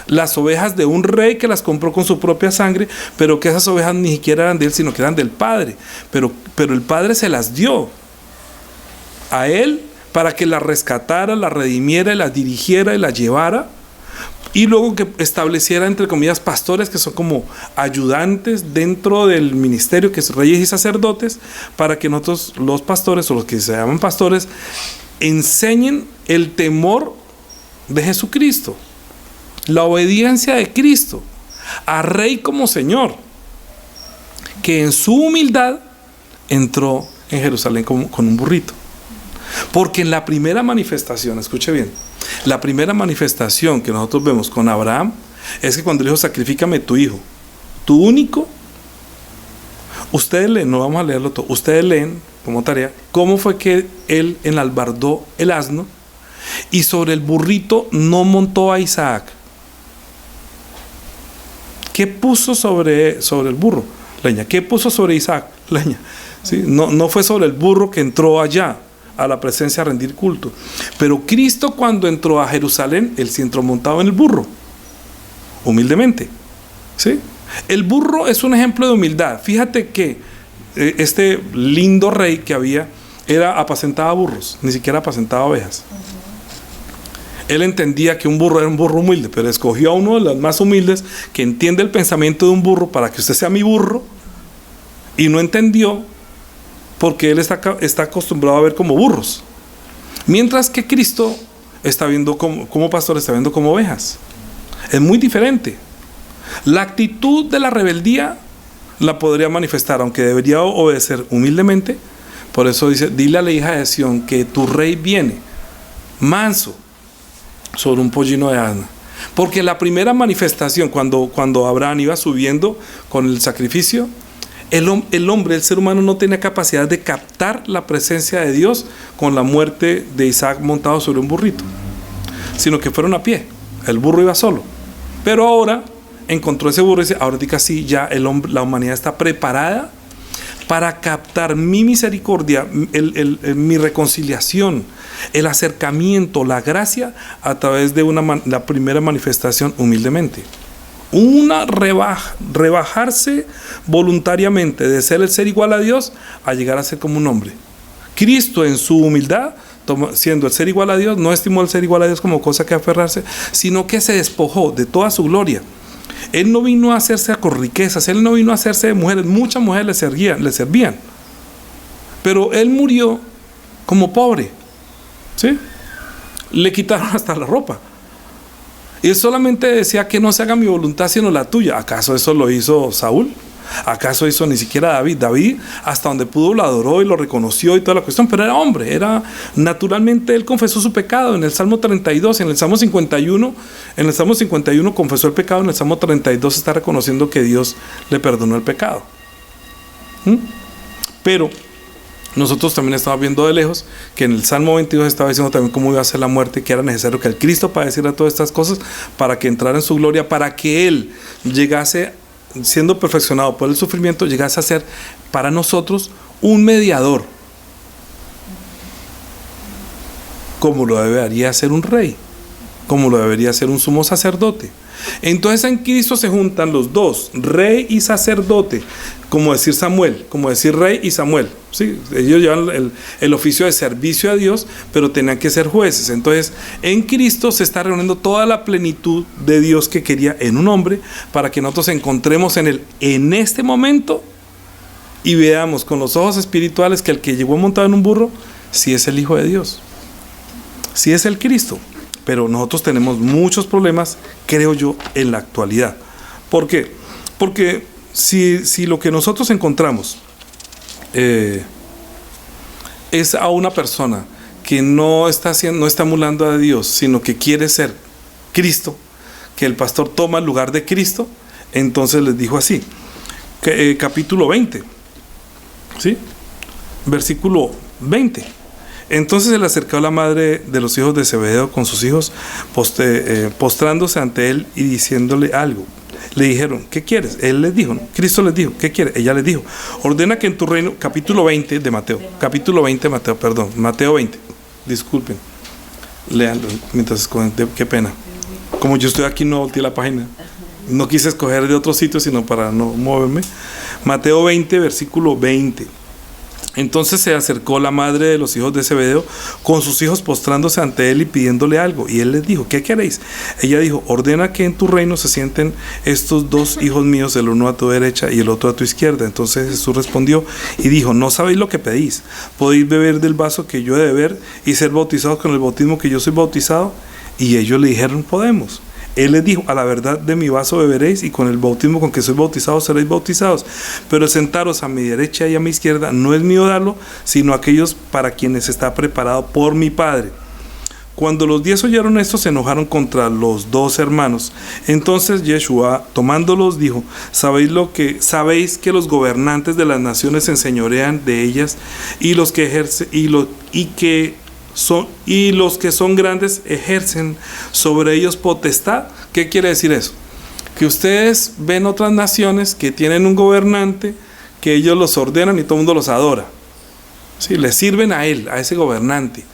Speaker 1: las ovejas de un rey que las compró con su propia sangre, pero que esas ovejas ni siquiera eran de él, sino que eran del Padre. Pero el Padre se las dio a él para que las rescatara, las redimiera, y las dirigiera y las llevara. Y luego que estableciera, entre comillas, pastores que son como ayudantes dentro del ministerio, que es reyes y sacerdotes, para que nosotros, los pastores o los que se llaman pastores, enseñen el temor de Jesucristo, la obediencia de Cristo, a Rey como Señor, que en su humildad entró en Jerusalén con un burrito. Porque en la primera manifestación, escuche bien, la primera manifestación que nosotros vemos con Abraham es que cuando le dijo: sacrifícame tu hijo, tu único. Ustedes leen, no vamos a leerlo todo, ustedes leen como tarea cómo fue que él enalbardó el asno y sobre el burrito no montó a Isaac. ¿Qué puso sobre el burro? Leña. ¿Qué puso sobre Isaac? Leña. ¿Sí? No fue sobre el burro que entró allá a la presencia a rendir culto. Pero Cristo, cuando entró a Jerusalén, él sí entró montado en el burro, humildemente, ¿sí? El burro es un ejemplo de humildad. Fíjate que este lindo rey que había apacentaba burros, ni siquiera apacentaba ovejas. Él entendía que un burro era un burro humilde, pero escogió a uno de los más humildes que entiende el pensamiento de un burro para que usted sea mi burro, y no entendió porque él está acostumbrado a ver como burros, mientras que Cristo está viendo como pastor, está viendo como ovejas. Es muy diferente. La actitud de la rebeldía la podría manifestar, aunque debería obedecer humildemente. Por eso dice: dile a la hija de Sión que tu rey viene manso sobre un pollino de asna. Porque la primera manifestación, cuando Abraham iba subiendo con el sacrificio, el hombre, el ser humano, no tenía capacidad de captar la presencia de Dios con la muerte de Isaac montado sobre un burrito, sino que fueron a pie. El burro iba solo. Pero ahora encontró ese burro y dice: ahora sí, ya la humanidad está preparada para captar mi misericordia, mi reconciliación, el acercamiento, la gracia, a través de la primera manifestación humildemente. Rebajarse voluntariamente de ser el ser igual a Dios a llegar a ser como un hombre. Cristo, en su humildad, siendo el ser igual a Dios, no estimó el ser igual a Dios como cosa que aferrarse, sino que se despojó de toda su gloria. Él no vino a hacerse con riquezas, él no vino a hacerse de mujeres. Muchas mujeres le servían, pero él murió como pobre, ¿sí? Le quitaron hasta la ropa. Y él solamente decía: que no se haga mi voluntad sino la tuya. ¿Acaso eso lo hizo Saúl? ¿Acaso hizo ni siquiera David? David, hasta donde pudo, lo adoró y lo reconoció y toda la cuestión, pero era hombre, naturalmente él confesó su pecado en el Salmo 32, en el Salmo 51. En el Salmo 51 confesó el pecado, en el Salmo 32 está reconociendo que Dios le perdonó el pecado. Pero nosotros también estamos viendo de lejos que en el Salmo 22 estaba diciendo también cómo iba a ser la muerte, que era necesario que el Cristo padeciera todas estas cosas para que entrara en su gloria, para que Él llegase, siendo perfeccionado por el sufrimiento, llegase a ser para nosotros un mediador, como lo debería ser un rey, como lo debería ser un sumo sacerdote. Entonces en Cristo se juntan los dos, rey y sacerdote, como decir Samuel, como decir rey y Samuel, ¿sí? Ellos llevan el oficio de servicio a Dios, pero tenían que ser jueces. Entonces en Cristo se está reuniendo toda la plenitud de Dios que quería en un hombre, para que nosotros encontremos en él en este momento y veamos con los ojos espirituales que el que llegó montado en un burro sí es el Hijo de Dios, sí es el Cristo. Pero nosotros tenemos muchos problemas, creo yo, en la actualidad. ¿Por qué? Porque si lo que nosotros encontramos es a una persona que no está emulando a Dios, sino que quiere ser Cristo, que el pastor toma el lugar de Cristo, entonces les dijo así, capítulo 20, ¿sí? Versículo 20. Entonces se le acercó la madre de los hijos de Zebedeo con sus hijos, postrándose ante él y diciéndole algo. Le dijeron: ¿qué quieres? Él les dijo, Cristo les dijo: ¿qué quiere? Ella les dijo: ordena que en tu reino, capítulo 20 de Mateo, Mateo 20, disculpen, leanlo mientras escogen, qué pena. Como yo estoy aquí no volteé la página, no quise escoger de otro sitio sino para no moverme. Mateo 20, versículo 20. Entonces se acercó la madre de los hijos de Zebedeo con sus hijos, postrándose ante él y pidiéndole algo. Y él les dijo: ¿qué queréis? Ella dijo: ordena que en tu reino se sienten estos dos hijos míos, el uno a tu derecha y el otro a tu izquierda. Entonces Jesús respondió y dijo: no sabéis lo que pedís. ¿Podéis beber del vaso que yo he de beber y ser bautizados con el bautismo que yo soy bautizado? Y ellos le dijeron: podemos. Él les dijo: a la verdad de mi vaso beberéis, y con el bautismo con que sois bautizados seréis bautizados. Pero el sentaros a mi derecha y a mi izquierda no es mío darlo, sino aquellos para quienes está preparado por mi Padre. Cuando los 10 oyeron esto, se enojaron contra los dos hermanos. Entonces Yeshua, tomándolos, dijo: sabéis que los gobernantes de las naciones se enseñorean de ellas, y los que son grandes ejercen sobre ellos potestad. ¿Qué quiere decir eso? Que ustedes ven otras naciones que tienen un gobernante, que ellos los ordenan y todo el mundo los adora, ¿sí? Le sirven a él, a ese gobernante.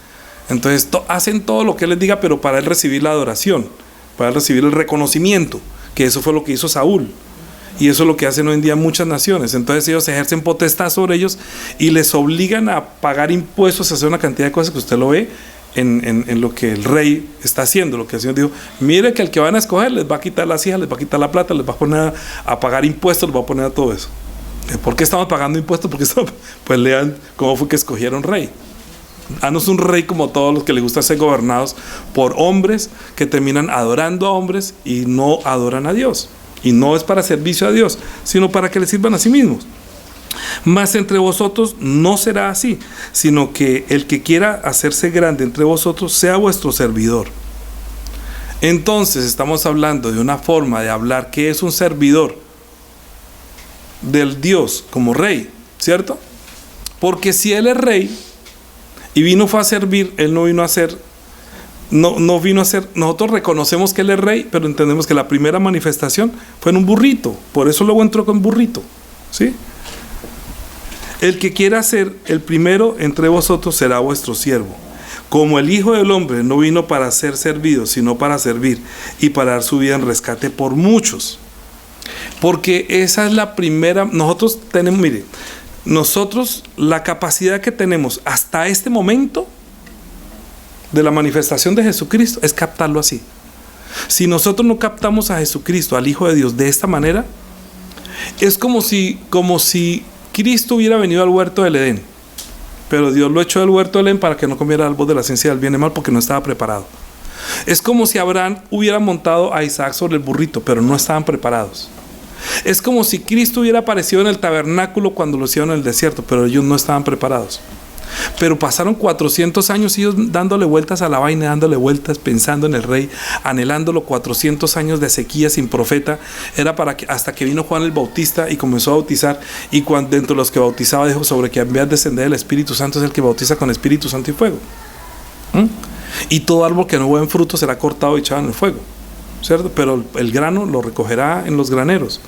Speaker 1: Entonces hacen todo lo que él les diga, pero para él recibir la adoración, para él recibir el reconocimiento, que eso fue lo que hizo Saúl. Y eso es lo que hacen hoy en día muchas naciones. Entonces ellos ejercen potestad sobre ellos y les obligan a pagar impuestos, a hacer una cantidad de cosas que usted lo ve en lo que el rey está haciendo. Lo que el Señor dijo: mire que el que van a escoger les va a quitar las hijas, les va a quitar la plata, les va a poner a pagar impuestos, les va a poner a todo eso. ¿Por qué estamos pagando impuestos? Pues lean cómo fue que escogieron rey. No es un rey como todos los que les gusta ser gobernados por hombres que terminan adorando a hombres y no adoran a Dios. Y no es para servicio a Dios, sino para que le sirvan a sí mismos. Mas entre vosotros no será así, sino que el que quiera hacerse grande entre vosotros sea vuestro servidor. Entonces estamos hablando de una forma de hablar que es un servidor del Dios como rey, ¿cierto? Porque si Él es rey y fue a servir, Él no vino a ser, no vino a ser, nosotros reconocemos que Él es rey, pero entendemos que la primera manifestación fue en un burrito, por eso luego entró con burrito, ¿sí? El que quiera ser el primero entre vosotros será vuestro siervo. Como el Hijo del Hombre no vino para ser servido, sino para servir y para dar su vida en rescate por muchos. Porque esa es la primera, nosotros tenemos, mire, nosotros la capacidad que tenemos hasta este momento de la manifestación de Jesucristo es captarlo así. Si nosotros no captamos a Jesucristo, al Hijo de Dios, de esta manera, es como si Cristo hubiera venido al huerto del Edén, pero Dios lo echó del huerto del Edén para que no comiera el árbol de la ciencia del bien y mal porque no estaba preparado. Es como si Abraham hubiera montado a Isaac sobre el burrito, pero no estaban preparados. Es como si Cristo hubiera aparecido en el tabernáculo cuando lo hicieron en el desierto, pero ellos no estaban preparados. Pero pasaron 400 años ellos dándole vueltas a la vaina, dándole vueltas, pensando en el rey, anhelándolo. 400 años de sequía sin profeta. Era hasta que vino Juan el Bautista y comenzó a bautizar. Y cuando dentro de los que bautizaba dijo sobre que había de descender el Espíritu Santo, es el que bautiza con Espíritu Santo y fuego. Y todo árbol que no buen fruto será cortado y echado en el fuego, ¿cierto? Pero el grano lo recogerá en los graneros.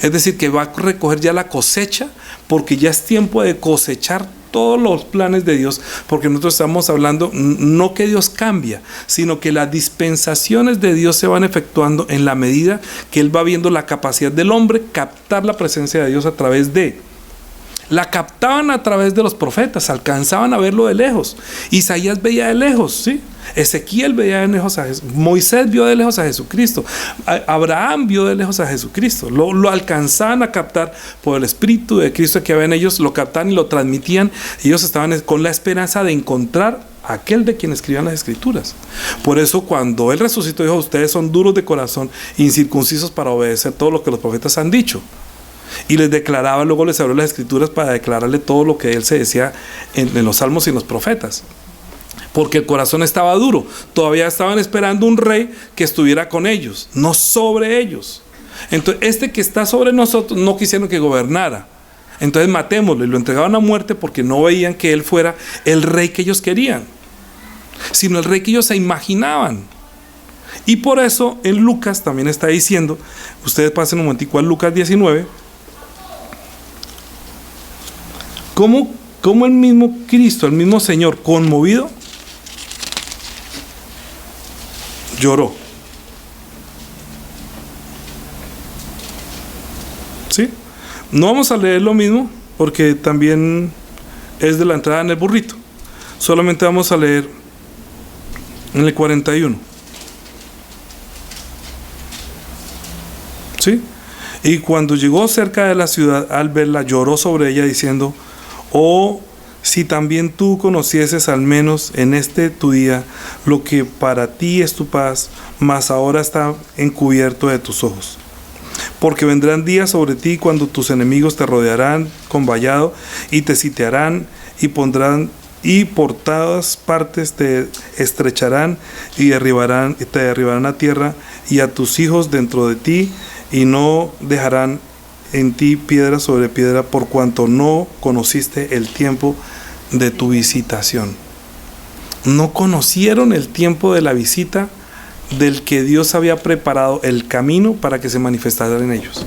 Speaker 1: Es decir, que va a recoger ya la cosecha, porque ya es tiempo de cosechar todos los planes de Dios, porque nosotros estamos hablando no que Dios cambia, sino que las dispensaciones de Dios se van efectuando en la medida que Él va viendo la capacidad del hombre captar la presencia de Dios a través de. La captaban a través de los profetas, alcanzaban a verlo de lejos. Isaías veía de lejos, ¿sí? Ezequiel veía de lejos a Jesús. Moisés vio de lejos a Jesucristo. Abraham vio de lejos a Jesucristo. Lo alcanzaban a captar por el Espíritu de Cristo que había en ellos, lo captaban y lo transmitían. Ellos estaban con la esperanza de encontrar a aquel de quien escribían las Escrituras. Por eso cuando Él resucitó dijo: ustedes son duros de corazón, incircuncisos para obedecer todo lo que los profetas han dicho. Y les declaraba, luego les abrió las Escrituras para declararle todo lo que Él se decía en los salmos y en los profetas. Porque el corazón estaba duro. Todavía estaban esperando un rey que estuviera con ellos, no sobre ellos. Entonces este que está sobre nosotros no quisieron que gobernara. Entonces matémoslo, y lo entregaban a muerte porque no veían que Él fuera el rey que ellos querían, sino el rey que ellos se imaginaban. Y por eso en Lucas también está diciendo, ustedes pasen un momentico a Lucas 19, cómo el mismo Cristo, el mismo Señor, conmovido, lloró. ¿Sí? No vamos a leer lo mismo porque también es de la entrada en el burrito. Solamente vamos a leer en el 41. ¿Sí? Y cuando llegó cerca de la ciudad, al verla, lloró sobre ella diciendo: oh, si también tú conocieses al menos en este tu día lo que para ti es tu paz, mas ahora está encubierto de tus ojos. Porque vendrán días sobre ti cuando tus enemigos te rodearán con vallado y te sitiarán y pondrán y por todas partes te estrecharán y te derribarán a tierra y a tus hijos dentro de ti, y no dejarán en ti piedra sobre piedra, por cuanto no conociste el tiempo de tu visitación. No conocieron el tiempo de la visita del que Dios había preparado el camino para que se manifestara en ellos.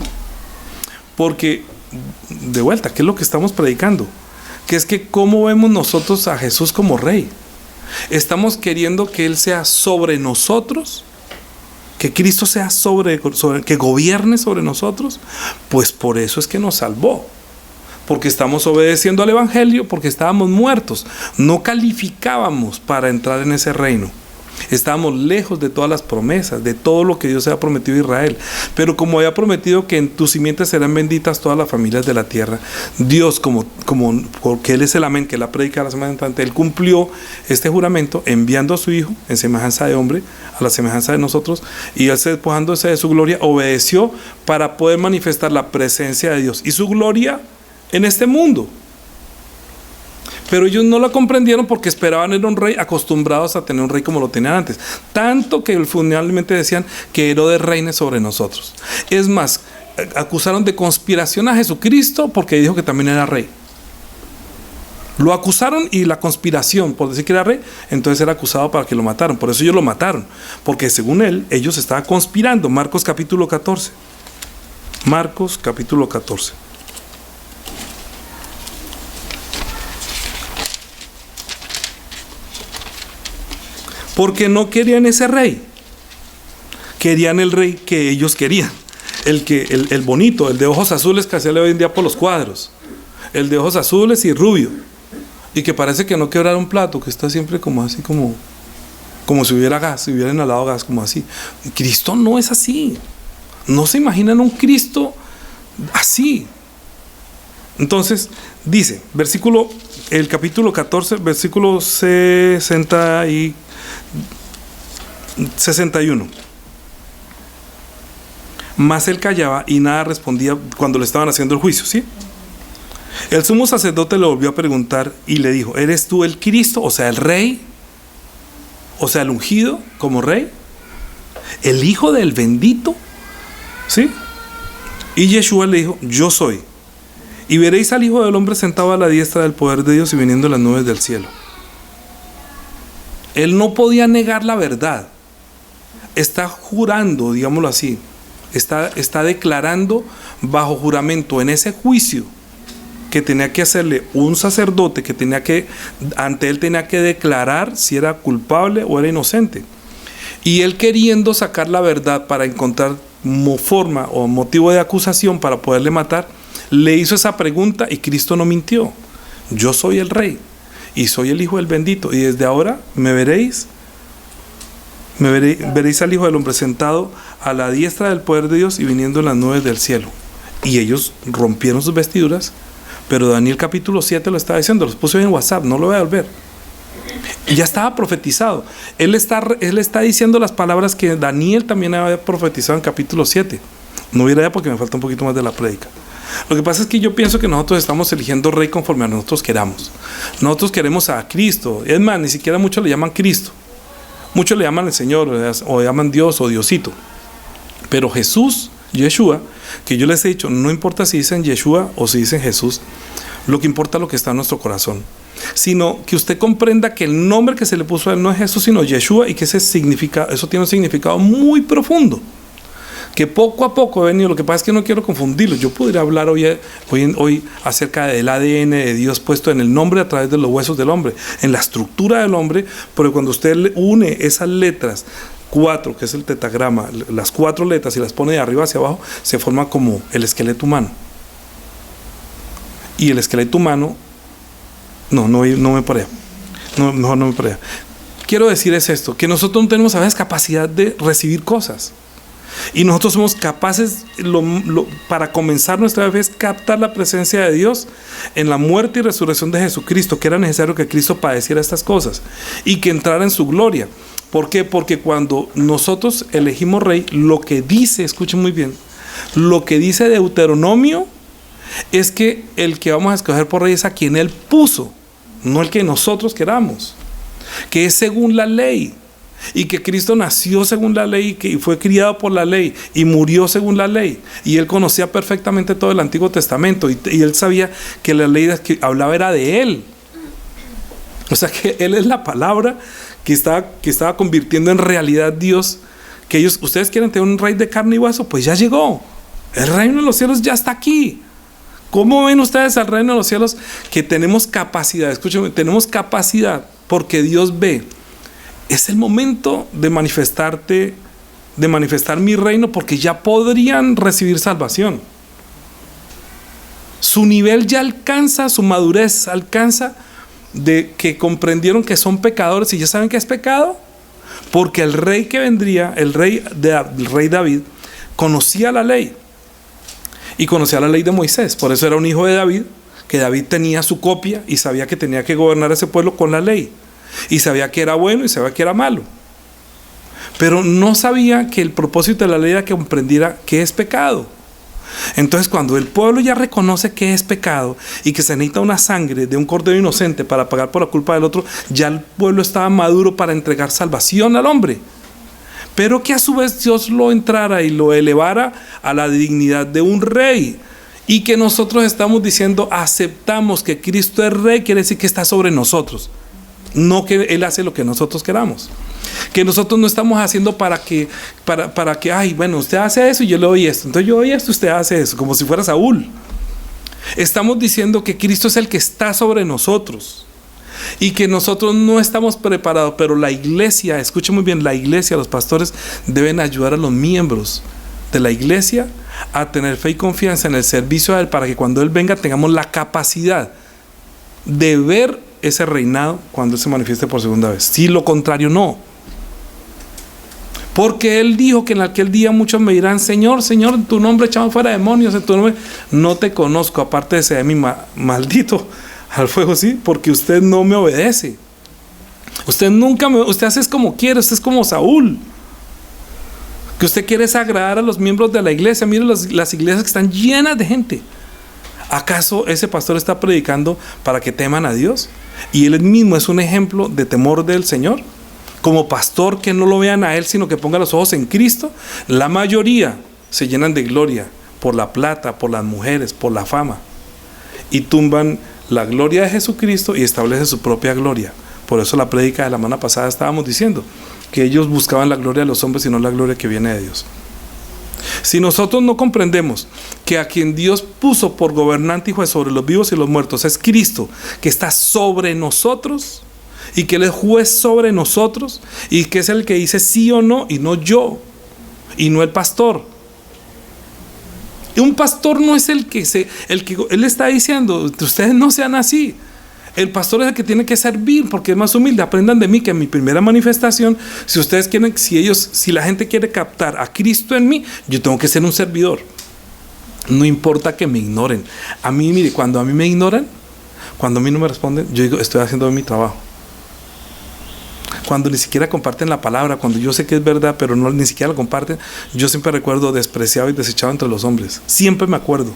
Speaker 1: Porque, de vuelta, ¿qué es lo que estamos predicando? Que es que cómo vemos nosotros a Jesús como rey. Estamos queriendo que Él sea sobre nosotros, que Cristo sea que gobierne sobre nosotros. Pues por eso es que nos salvó, porque estamos obedeciendo al Evangelio, porque estábamos muertos, no calificábamos para entrar en ese reino. Estábamos lejos de todas las promesas, de todo lo que Dios había prometido a Israel. Pero como había prometido que en tus simientes serán benditas todas las familias de la tierra, Dios, porque Él es el amén, que Él la predica la semana entrante, Él cumplió este juramento enviando a su Hijo en semejanza de hombre, a la semejanza de nosotros, y Él, despojándose de su gloria, obedeció para poder manifestar la presencia de Dios y su gloria en este mundo. Pero ellos no lo comprendieron porque esperaban era un rey, acostumbrados a tener un rey como lo tenían antes. Tanto que finalmente decían que Herodes reine sobre nosotros. Es más, acusaron de conspiración a Jesucristo porque dijo que también era rey. Lo acusaron y la conspiración, por decir que era rey, entonces era acusado para que lo mataran. Por eso ellos lo mataron, porque según él, ellos estaban conspirando. Marcos capítulo 14. Marcos capítulo 14. Porque no querían ese rey, querían el rey que ellos querían, el bonito, el de ojos azules que se le hoy en día por los cuadros, el de ojos azules y rubio, y que parece que no quebrara un plato, que está siempre como así, como si hubiera gas, si hubiera inhalado gas, como así. Cristo no es así, no se imaginan un Cristo así. Entonces dice, el capítulo 14, versículo 61. Mas él callaba y nada respondía cuando le estaban haciendo el juicio, ¿sí? El sumo sacerdote le volvió a preguntar y le dijo: ¿eres tú el Cristo? O sea, el rey, o sea, el ungido como rey, el hijo del bendito, ¿sí? Y Yeshua le dijo: yo soy. Y veréis al Hijo del Hombre sentado a la diestra del poder de Dios y viniendo en las nubes del cielo. Él no podía negar la verdad. Está jurando, digámoslo así, está declarando bajo juramento en ese juicio que tenía que hacerle un sacerdote, ante él tenía que declarar si era culpable o era inocente. Y él, queriendo sacar la verdad para encontrar forma o motivo de acusación para poderle matar, le hizo esa pregunta y Cristo no mintió. Yo soy el rey y soy el Hijo del bendito, y desde ahora veréis al Hijo del Hombre sentado a la diestra del poder de Dios y viniendo en las nubes del cielo. Y ellos rompieron sus vestiduras, pero Daniel capítulo 7 lo estaba diciendo, los puse en WhatsApp, no lo voy a volver. Y ya estaba profetizado. Él está diciendo las palabras que Daniel también había profetizado en capítulo 7. No voy a ir allá porque me falta un poquito más de la prédica. Lo que pasa es que yo pienso que nosotros estamos eligiendo rey conforme a nosotros queramos. Nosotros queremos a Cristo. Es más, ni siquiera muchos le llaman Cristo. Muchos le llaman el Señor, o le llaman Dios o Diosito. Pero Jesús, Yeshua, que yo les he dicho, no importa si dicen Yeshua o si dicen Jesús, lo que importa es lo que está en nuestro corazón. Sino que usted comprenda que el nombre que se le puso a él no es Jesús, sino Yeshua, y que eso tiene un significado muy profundo, que poco a poco he venido. Lo que pasa es que no quiero confundirlo. Yo podría hablar hoy acerca del ADN de Dios puesto en el nombre a través de los huesos del hombre, en la estructura del hombre, pero cuando usted une esas letras 4, que es el tetagrama, las 4 letras, y las pone de arriba hacia abajo, se forma como el esqueleto humano. Y el esqueleto humano, no me por allá, mejor no me por allá. Quiero decir es esto, que nosotros no tenemos a veces capacidad de recibir cosas. Y nosotros somos capaces, para comenzar nuestra fe, es captar la presencia de Dios en la muerte y resurrección de Jesucristo, que era necesario que Cristo padeciera estas cosas y que entrara en su gloria. ¿Por qué? Porque cuando nosotros elegimos rey, lo que dice, escuchen muy bien, lo que dice Deuteronomio es que el que vamos a escoger por rey es a quien Él puso, no el que nosotros queramos, que es según la ley. Y que Cristo nació según la ley, que fue criado por la ley y murió según la ley, y él conocía perfectamente todo el Antiguo Testamento, y él sabía que la ley que hablaba era de él. O sea que él es la palabra que estaba convirtiendo en realidad Dios. Que ustedes quieren tener un rey de carne y hueso, pues ya llegó. El reino de los cielos ya está aquí. ¿Cómo ven ustedes al reino de los cielos? Que tenemos capacidad, escúchenme, tenemos capacidad porque Dios ve. Es el momento de manifestar mi reino, porque ya podrían recibir salvación. Su nivel ya alcanza, su madurez alcanza de que comprendieron que son pecadores y ya saben que es pecado. Porque el rey que vendría, el rey David, conocía la ley. Y conocía la ley de Moisés. Por eso era un hijo de David, que David tenía su copia y sabía que tenía que gobernar a ese pueblo con la ley. Y sabía que era bueno y sabía que era malo. Pero no sabía que el propósito de la ley era que comprendiera qué es pecado. Entonces, cuando el pueblo ya reconoce que es pecado y que se necesita una sangre de un cordero inocente para pagar por la culpa del otro, ya el pueblo estaba maduro para entregar salvación al hombre. Pero que a su vez Dios lo entrara y lo elevara a la dignidad de un rey. Y que nosotros estamos diciendo, aceptamos que Cristo es rey, quiere decir que está sobre nosotros. No que Él hace lo que nosotros queramos. Que nosotros no estamos haciendo para que, ay, bueno, usted hace eso y yo le doy esto. Entonces yo doy esto y usted hace eso, como si fuera Saúl. Estamos diciendo que Cristo es el que está sobre nosotros. Y que nosotros no estamos preparados, pero la iglesia, escuchen muy bien, la iglesia, los pastores deben ayudar a los miembros de la iglesia a tener fe y confianza en el servicio a Él, para que cuando Él venga tengamos la capacidad de ver ese reinado cuando Él se manifieste por segunda vez. Si lo contrario, no. Porque Él dijo que en aquel día muchos me dirán, Señor, Señor, en tu nombre echamos fuera demonios, en tu nombre no te conozco, aparte de ser mi maldito al fuego, sí, porque usted no me obedece. Usted hace como quiere, usted es como Saúl, que usted quiere es agradar a los miembros de la iglesia. Mire las iglesias que están llenas de gente. ¿Acaso ese pastor está predicando para que teman a Dios? Y él mismo es un ejemplo de temor del Señor. Como pastor, que no lo vean a él, sino que pongan los ojos en Cristo. La mayoría se llenan de gloria por la plata, por las mujeres, por la fama, y tumban la gloria de Jesucristo y establecen su propia gloria. Por eso la prédica de la semana pasada estábamos diciendo que ellos buscaban la gloria de los hombres y no la gloria que viene de Dios. Si nosotros no comprendemos que a quien Dios puso por gobernante y juez sobre los vivos y los muertos es Cristo, que está sobre nosotros y que Él es juez sobre nosotros y que es el que dice sí o no y no yo y no el pastor. Y un pastor no es el que Él está diciendo, ustedes no sean así. El pastor es el que tiene que servir porque es más humilde. Aprendan de mí que en mi primera manifestación, si ustedes quieren, si la gente quiere captar a Cristo en mí, yo tengo que ser un servidor. No importa que me ignoren. A mí, mire, cuando a mí me ignoran, cuando a mí no me responden, yo digo, estoy haciendo mi trabajo. Cuando ni siquiera comparten la palabra, cuando yo sé que es verdad, pero ni siquiera la comparten, yo siempre recuerdo despreciado y desechado entre los hombres. Siempre me acuerdo.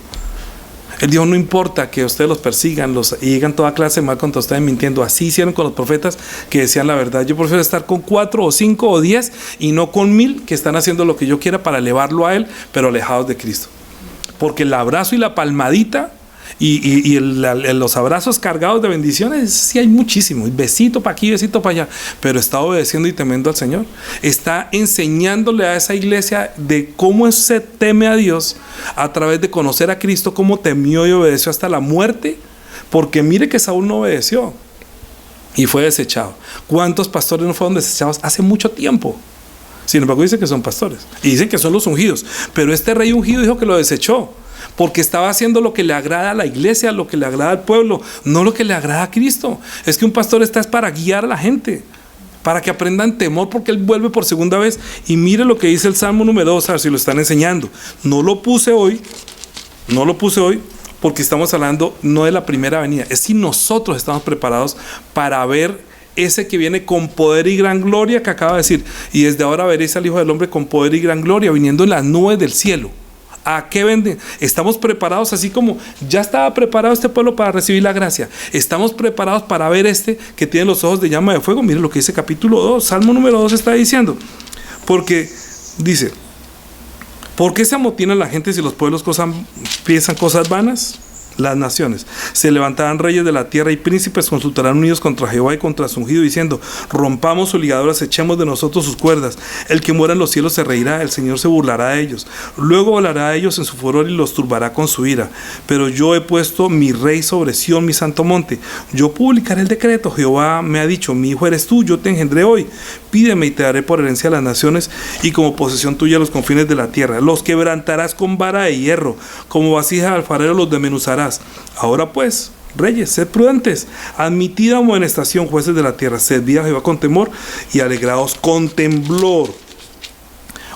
Speaker 1: Él dijo, no importa que ustedes los persigan y digan toda clase de mal contra ustedes mintiendo. Así hicieron con los profetas que decían la verdad. Yo prefiero estar con 4 o 5 o 10 y no con 1000 que están haciendo lo que yo quiera para elevarlo a Él, pero alejados de Cristo. Porque el abrazo y la palmadita y los abrazos cargados de bendiciones, sí hay muchísimo. Besito para aquí, besito para allá. Pero está obedeciendo y temiendo al Señor. Está enseñándole a esa iglesia de cómo se teme a Dios a través de conocer a Cristo, cómo temió y obedeció hasta la muerte. Porque mire que Saúl no obedeció y fue desechado. ¿Cuántos pastores no fueron desechados hace mucho tiempo? Sin embargo, dicen que son pastores y dicen que son los ungidos. Pero este rey ungido dijo que lo desechó, porque estaba haciendo lo que le agrada a la iglesia, lo que le agrada al pueblo, no lo que le agrada a Cristo. Es que un pastor está para guiar a la gente, para que aprendan temor, porque Él vuelve por segunda vez. Y mire lo que dice el Salmo número 2, a ver si lo están enseñando. No lo puse hoy, porque estamos hablando no de la primera venida, es si nosotros estamos preparados para ver ese que viene con poder y gran gloria, que acaba de decir, y desde ahora veréis al Hijo del Hombre con poder y gran gloria, viniendo en las nubes del cielo. ¿A qué venden? Estamos preparados, así como ya estaba preparado este pueblo para recibir la gracia. Estamos preparados para ver este que tiene los ojos de llama de fuego. Mire lo que dice capítulo 2, Salmo número 2 está diciendo. Porque dice, ¿por qué se amotinan la gente si los pueblos piensan cosas vanas? Las naciones se levantarán reyes de la tierra y príncipes consultarán unidos contra Jehová y contra su ungido, diciendo, rompamos sus ligaduras, echemos de nosotros sus cuerdas. El que muera en los cielos se reirá, el Señor se burlará de ellos, luego volará a ellos en su furor y los turbará con su ira. Pero yo he puesto mi rey sobre Sión, mi santo monte. Yo publicaré el decreto. Jehová me ha dicho, mi hijo eres tú, yo te engendré hoy. Pídeme y te daré por herencia a las naciones y como posesión tuya los confines de la tierra. Los quebrantarás con vara de hierro, como vasija de alfarero los desmenuzarás. Ahora pues, reyes, sed prudentes, admitid amonestación, jueces de la tierra, servid a Jehová con temor y alegraos con temblor.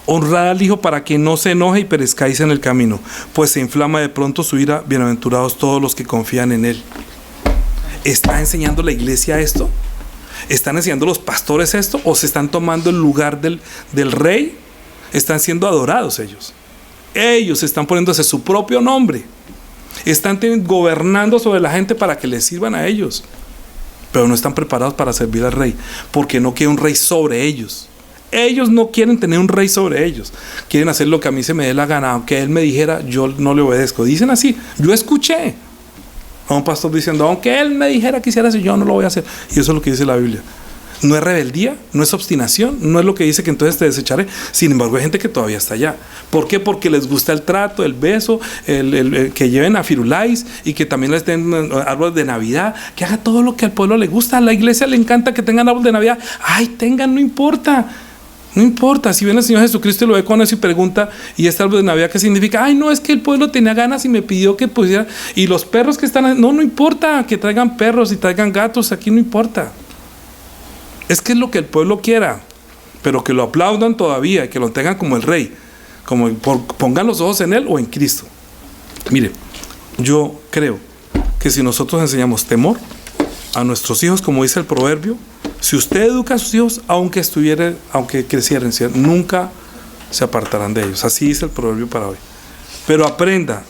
Speaker 1: Honrad al Hijo para que no se enoje y perezcáis en el camino, pues se inflama de pronto su ira. Bienaventurados todos los que confían en Él. ¿Está enseñando la iglesia esto? ¿Están enseñando los pastores esto? ¿O se están tomando el lugar del rey? Están siendo adorados ellos. Ellos están poniéndose su propio nombre. Están gobernando sobre la gente para que les sirvan a ellos. Pero no están preparados para servir al rey, porque no quiere un rey sobre ellos. Ellos no quieren tener un rey sobre ellos. Quieren hacer lo que a mí se me dé la gana. Aunque él me dijera, yo no le obedezco. Dicen así. Yo escuché a un pastor diciendo, aunque él me dijera que hiciera así, yo no lo voy a hacer. Y eso es lo que dice la Biblia. No es rebeldía, no es obstinación, no es lo que dice que entonces te desecharé. Sin embargo, hay gente que todavía está allá. ¿Por qué? Porque les gusta el trato, el beso, el que lleven a Firulais y que también les den árboles de Navidad, que haga todo lo que al pueblo le gusta. A la iglesia le encanta que tengan árboles de Navidad. Ay, tengan, no importa. No importa, si viene el Señor Jesucristo y lo ve con eso y pregunta, ¿y este árbol de Navidad qué significa? Ay, no, es que el pueblo tenía ganas y me pidió que pusiera. Y los perros que están, no importa, que traigan perros y traigan gatos, aquí no importa. Es que es lo que el pueblo quiera, pero que lo aplaudan todavía y que lo tengan como el rey, como pongan los ojos en él o en Cristo. Mire, yo creo que si nosotros enseñamos temor a nuestros hijos, como dice el proverbio, si usted educa a sus hijos, aunque crecieran, nunca se apartarán de ellos. Así dice el proverbio para hoy. Pero aprenda,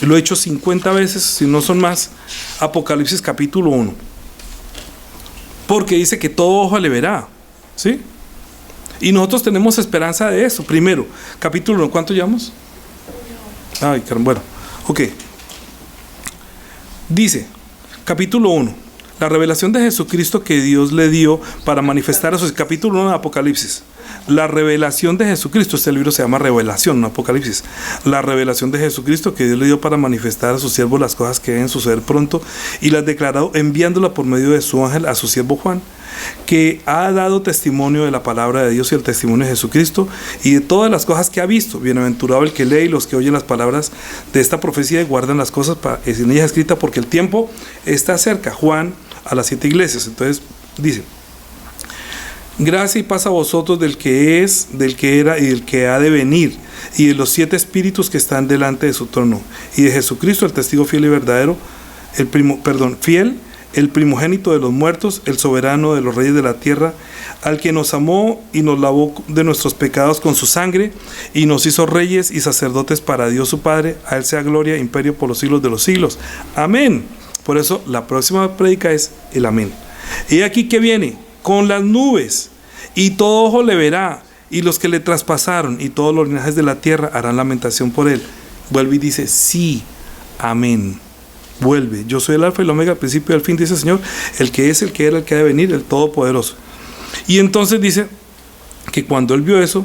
Speaker 1: lo he hecho 50 veces, si no son más, Apocalipsis capítulo 1. Porque dice que todo ojo le verá, ¿sí? Y nosotros tenemos esperanza de eso. Primero, capítulo 1, ¿cuánto llevamos? Ay, bueno, ok. Dice, capítulo 1. La revelación de Jesucristo que Dios le dio para manifestar a su capítulo 1 de Apocalipsis. La revelación de Jesucristo, este libro se llama Revelación, no Apocalipsis. La revelación de Jesucristo que Dios le dio para manifestar a su siervo las cosas que deben suceder pronto y las declarado enviándola por medio de su ángel a su siervo Juan, que ha dado testimonio de la palabra de Dios y el testimonio de Jesucristo y de todas las cosas que ha visto. Bienaventurado el que lee y los que oyen las palabras de esta profecía y guardan las cosas en ella escrita, porque el tiempo está cerca. Juan a las 7 iglesias. Entonces dice: gracia y paz a vosotros del que es, del que era y del que ha de venir, y de los 7 espíritus que están delante de su trono, y de Jesucristo, el testigo fiel y verdadero, el primogénito de los muertos, el soberano de los reyes de la tierra, al que nos amó y nos lavó de nuestros pecados con su sangre, y nos hizo reyes y sacerdotes para Dios su Padre. A él sea gloria e imperio por los siglos de los siglos. Amén. Por eso la próxima prédica es el amén. Y aquí que viene con las nubes, y todo ojo le verá, y los que le traspasaron y todos los linajes de la tierra harán lamentación por él. Vuelve y dice: sí, amén. Vuelve: yo soy el alfa y el omega, el principio y el fin, dice el Señor, el que es, el que era, el que ha de venir, el todopoderoso. Y entonces dice que cuando él vio eso,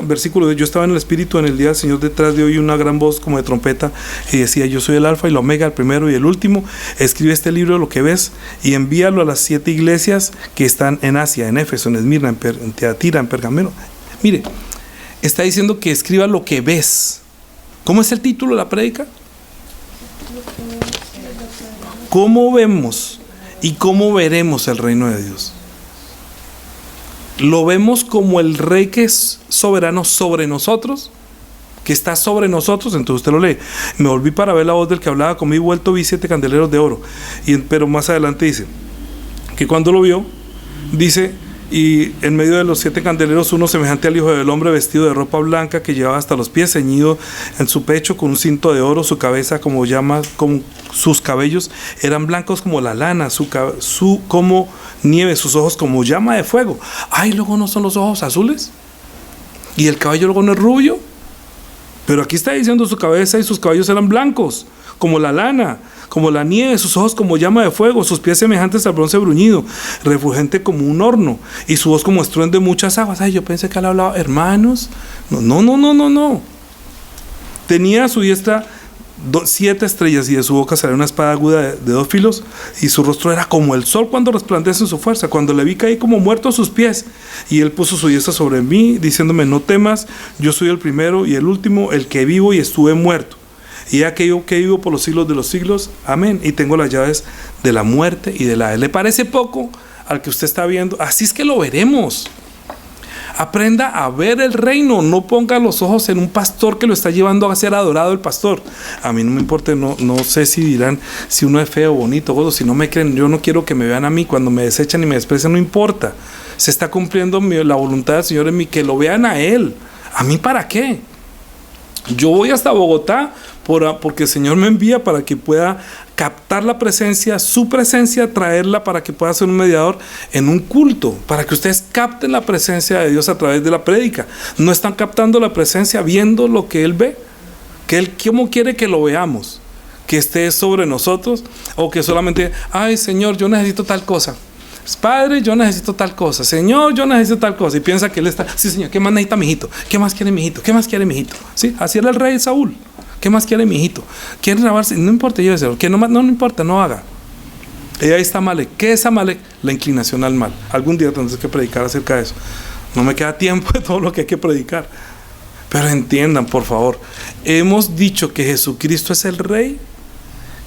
Speaker 1: versículo 10, yo estaba en el espíritu en el día del Señor, detrás de oí una gran voz como de trompeta y decía: yo soy el alfa y el omega, el primero y el último. Escribe este libro, lo que ves, y envíalo a las 7 iglesias que están en Asia, en Éfeso, en Esmirna, en Teatira, en Pergamino. Mire, está diciendo que escriba lo que ves. ¿Cómo es el título de la prédica? ¿Cómo vemos y cómo veremos el reino de Dios? ¿Lo vemos como el rey que es soberano sobre nosotros? ¿Que está sobre nosotros? Entonces usted lo lee: me volví para ver la voz del que hablaba conmigo, vuelto vi 7 candeleros de oro. Pero más adelante dice que cuando lo vio, dice: y en medio de los 7 candeleros uno semejante al Hijo del Hombre, vestido de ropa blanca que llevaba hasta los pies, ceñido en su pecho con un cinto de oro, su cabeza como llama, como sus cabellos eran blancos como la lana, su como nieve, sus ojos como llama de fuego. Ay, luego no son los ojos azules, y el cabello luego no es rubio, pero aquí está diciendo su cabeza y sus cabellos eran blancos como la lana, como la nieve, sus ojos como llama de fuego, sus pies semejantes al bronce bruñido, refulgente como un horno, y su voz como estruendo de muchas aguas. Ay, yo pensé que él hablaba, hermanos. No. Tenía a su diestra 7 estrellas, y de su boca salía una espada aguda de 2 filos, y su rostro era como el sol cuando resplandece en su fuerza. Cuando le vi, caí como muerto a sus pies, y él puso su diestra sobre mí, diciéndome: no temas, yo soy el primero y el último, el que vivo y estuve muerto. y aquello que vivo por los siglos de los siglos, amén, y tengo las llaves de la muerte y de la Hades. ¿Le parece poco al que usted está viendo? Así es que lo veremos. Aprenda a ver el reino, no ponga los ojos en un pastor que lo está llevando a ser adorado el pastor. A mí no me importa, no sé si dirán si uno es feo, bonito, gordo, si no me creen, yo no quiero que me vean a mí, cuando me desechan y me desprecian, no importa. Se está cumpliendo la voluntad del Señor en mí, que lo vean a Él. ¿A mí para qué? Yo voy hasta Bogotá porque el Señor me envía para que pueda captar la presencia, su presencia, traerla para que pueda ser un mediador en un culto, para que ustedes capten la presencia de Dios a través de la prédica. No están captando la presencia viendo lo que Él ve, que Él cómo quiere que lo veamos, que esté sobre nosotros, o que solamente, ay Señor, yo necesito tal cosa. Padre, yo necesito tal cosa. Señor, yo necesito tal cosa. Y piensa que Él está, sí Señor, ¿qué más necesita mi hijito? ¿Qué más quiere mi hijito? ¿Qué más quiere mi hijito? ¿Sí? Así era el rey Saúl. ¿Qué más quiere mi hijito? ¿Quiere grabarse? No importa, yo deseo. Que no importa, no haga. Y ahí está Amalek. ¿Qué es Amalek? La inclinación al mal. Algún día tendré que predicar acerca de eso. No me queda tiempo de todo lo que hay que predicar. Pero entiendan, por favor. Hemos dicho que Jesucristo es el rey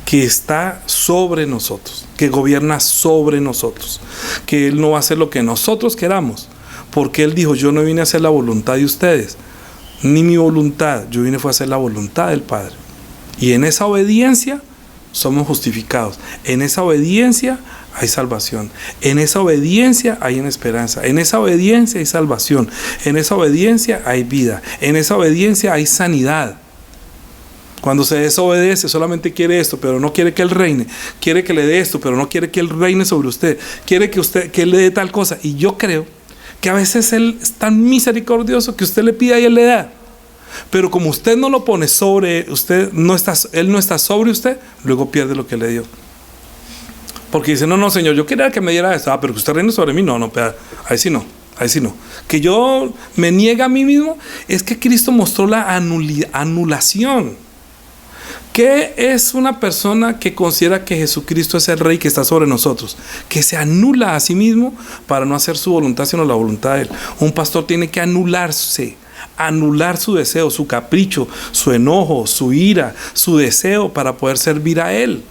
Speaker 1: que está sobre nosotros, que gobierna sobre nosotros, que Él no va a hacer lo que nosotros queramos, porque Él dijo, yo no vine a hacer la voluntad de ustedes, ni mi voluntad, yo vine fue a hacer la voluntad del Padre. Y en esa obediencia somos justificados, en esa obediencia hay salvación, en esa obediencia hay esperanza, en esa obediencia hay salvación, en esa obediencia hay vida, en esa obediencia hay sanidad. Cuando se desobedece, solamente quiere esto, pero no quiere que Él reine. Quiere que le dé esto, pero no quiere que Él reine sobre usted. Quiere que Él le dé tal cosa. Y yo creo que a veces Él es tan misericordioso que usted le pida y Él le da. Pero como usted no lo pone sobre usted, Él no está sobre usted, luego pierde lo que le dio. Porque dice, no, Señor, yo quería que me diera esto. Pero que usted reine sobre mí. No, ahí sí no. Ahí sí no. Que yo me niegue a mí mismo. Es que Cristo mostró la anulación. ¿Qué es una persona que considera que Jesucristo es el Rey que está sobre nosotros? Que se anula a sí mismo para no hacer su voluntad, sino la voluntad de Él. Un pastor tiene que anularse, anular su deseo, su capricho, su enojo, su ira, su deseo para poder servir a Él.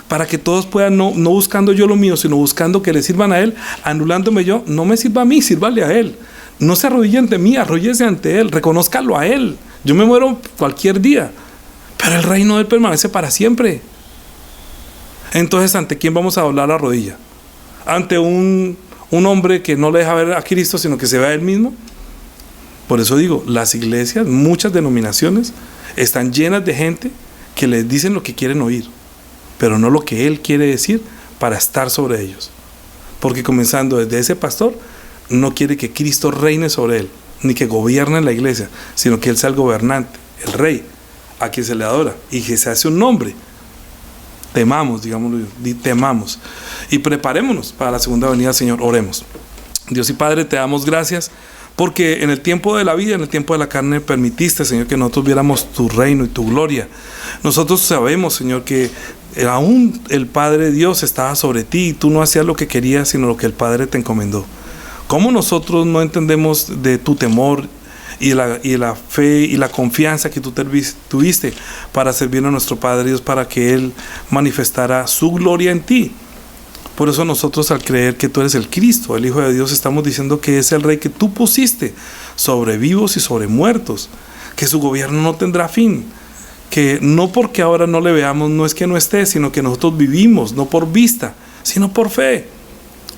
Speaker 1: Para que todos puedan, no buscando yo lo mío, sino buscando que le sirvan a Él, anulándome yo, no me sirva a mí, sírvale a Él. No se arrodille ante mí, arrodíllese ante Él, reconózcalo a Él. Yo me muero cualquier día. Pero el reino de Él permanece para siempre. Entonces, ¿ante quién vamos a doblar la rodilla? ¿Ante un hombre que no le deja ver a Cristo, sino que se ve a Él mismo? Por eso digo, las iglesias, muchas denominaciones, están llenas de gente que les dicen lo que quieren oír, pero no lo que Él quiere decir para estar sobre ellos. Porque comenzando desde ese pastor, no quiere que Cristo reine sobre él, ni que gobierne la iglesia, sino que Él sea el gobernante, el rey, a quien se le adora y que se hace un nombre. Temamos, digámoslo, temamos y preparémonos para la segunda venida del Señor. Oremos. Dios y Padre, te damos gracias porque en el tiempo de la vida, en el tiempo de la carne, permitiste, Señor, que nosotros viéramos tu reino y tu gloria. Nosotros sabemos, Señor, que aún el Padre Dios estaba sobre ti y tú no hacías lo que querías, sino lo que el Padre te encomendó. ¿Cómo nosotros no entendemos de tu temor y la fe y la confianza que tú tuviste para servir a nuestro Padre Dios, para que Él manifestara su gloria en ti? Por eso nosotros, al creer que tú eres el Cristo, el Hijo de Dios, estamos diciendo que es el Rey que tú pusiste sobre vivos y sobre muertos, que su gobierno no tendrá fin, que no porque ahora no le veamos, no es que no esté, sino que nosotros vivimos, no por vista, sino por fe,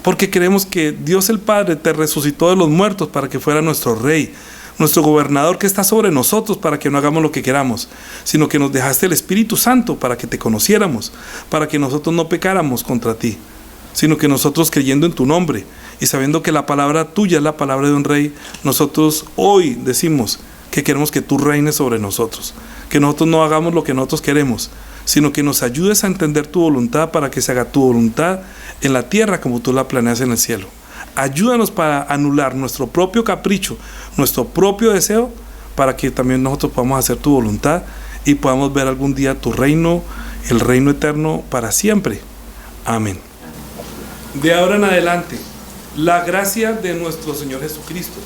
Speaker 1: porque creemos que Dios el Padre te resucitó de los muertos para que fuera nuestro Rey, nuestro gobernador que está sobre nosotros, para que no hagamos lo que queramos, sino que nos dejaste el Espíritu Santo para que te conociéramos, para que nosotros no pecáramos contra ti, sino que nosotros, creyendo en tu nombre y sabiendo que la palabra tuya es la palabra de un rey, nosotros hoy decimos que queremos que tú reines sobre nosotros, que nosotros no hagamos lo que nosotros queremos, sino que nos ayudes a entender tu voluntad, para que se haga tu voluntad en la tierra como tú la planeas en el cielo. Ayúdanos para anular nuestro propio capricho, nuestro propio deseo, para que también nosotros podamos hacer tu voluntad y podamos ver algún día tu reino, el reino eterno para siempre. Amén. De ahora en adelante, la gracia de nuestro Señor Jesucristo,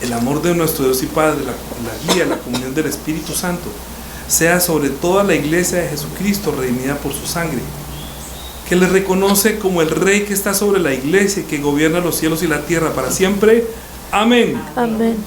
Speaker 1: el amor de nuestro Dios y Padre, la guía, la comunión del Espíritu Santo, sea sobre toda la iglesia de Jesucristo, redimida por su sangre, que le reconoce como el Rey que está sobre la iglesia y que gobierna los cielos y la tierra para siempre. Amén.
Speaker 2: Amén.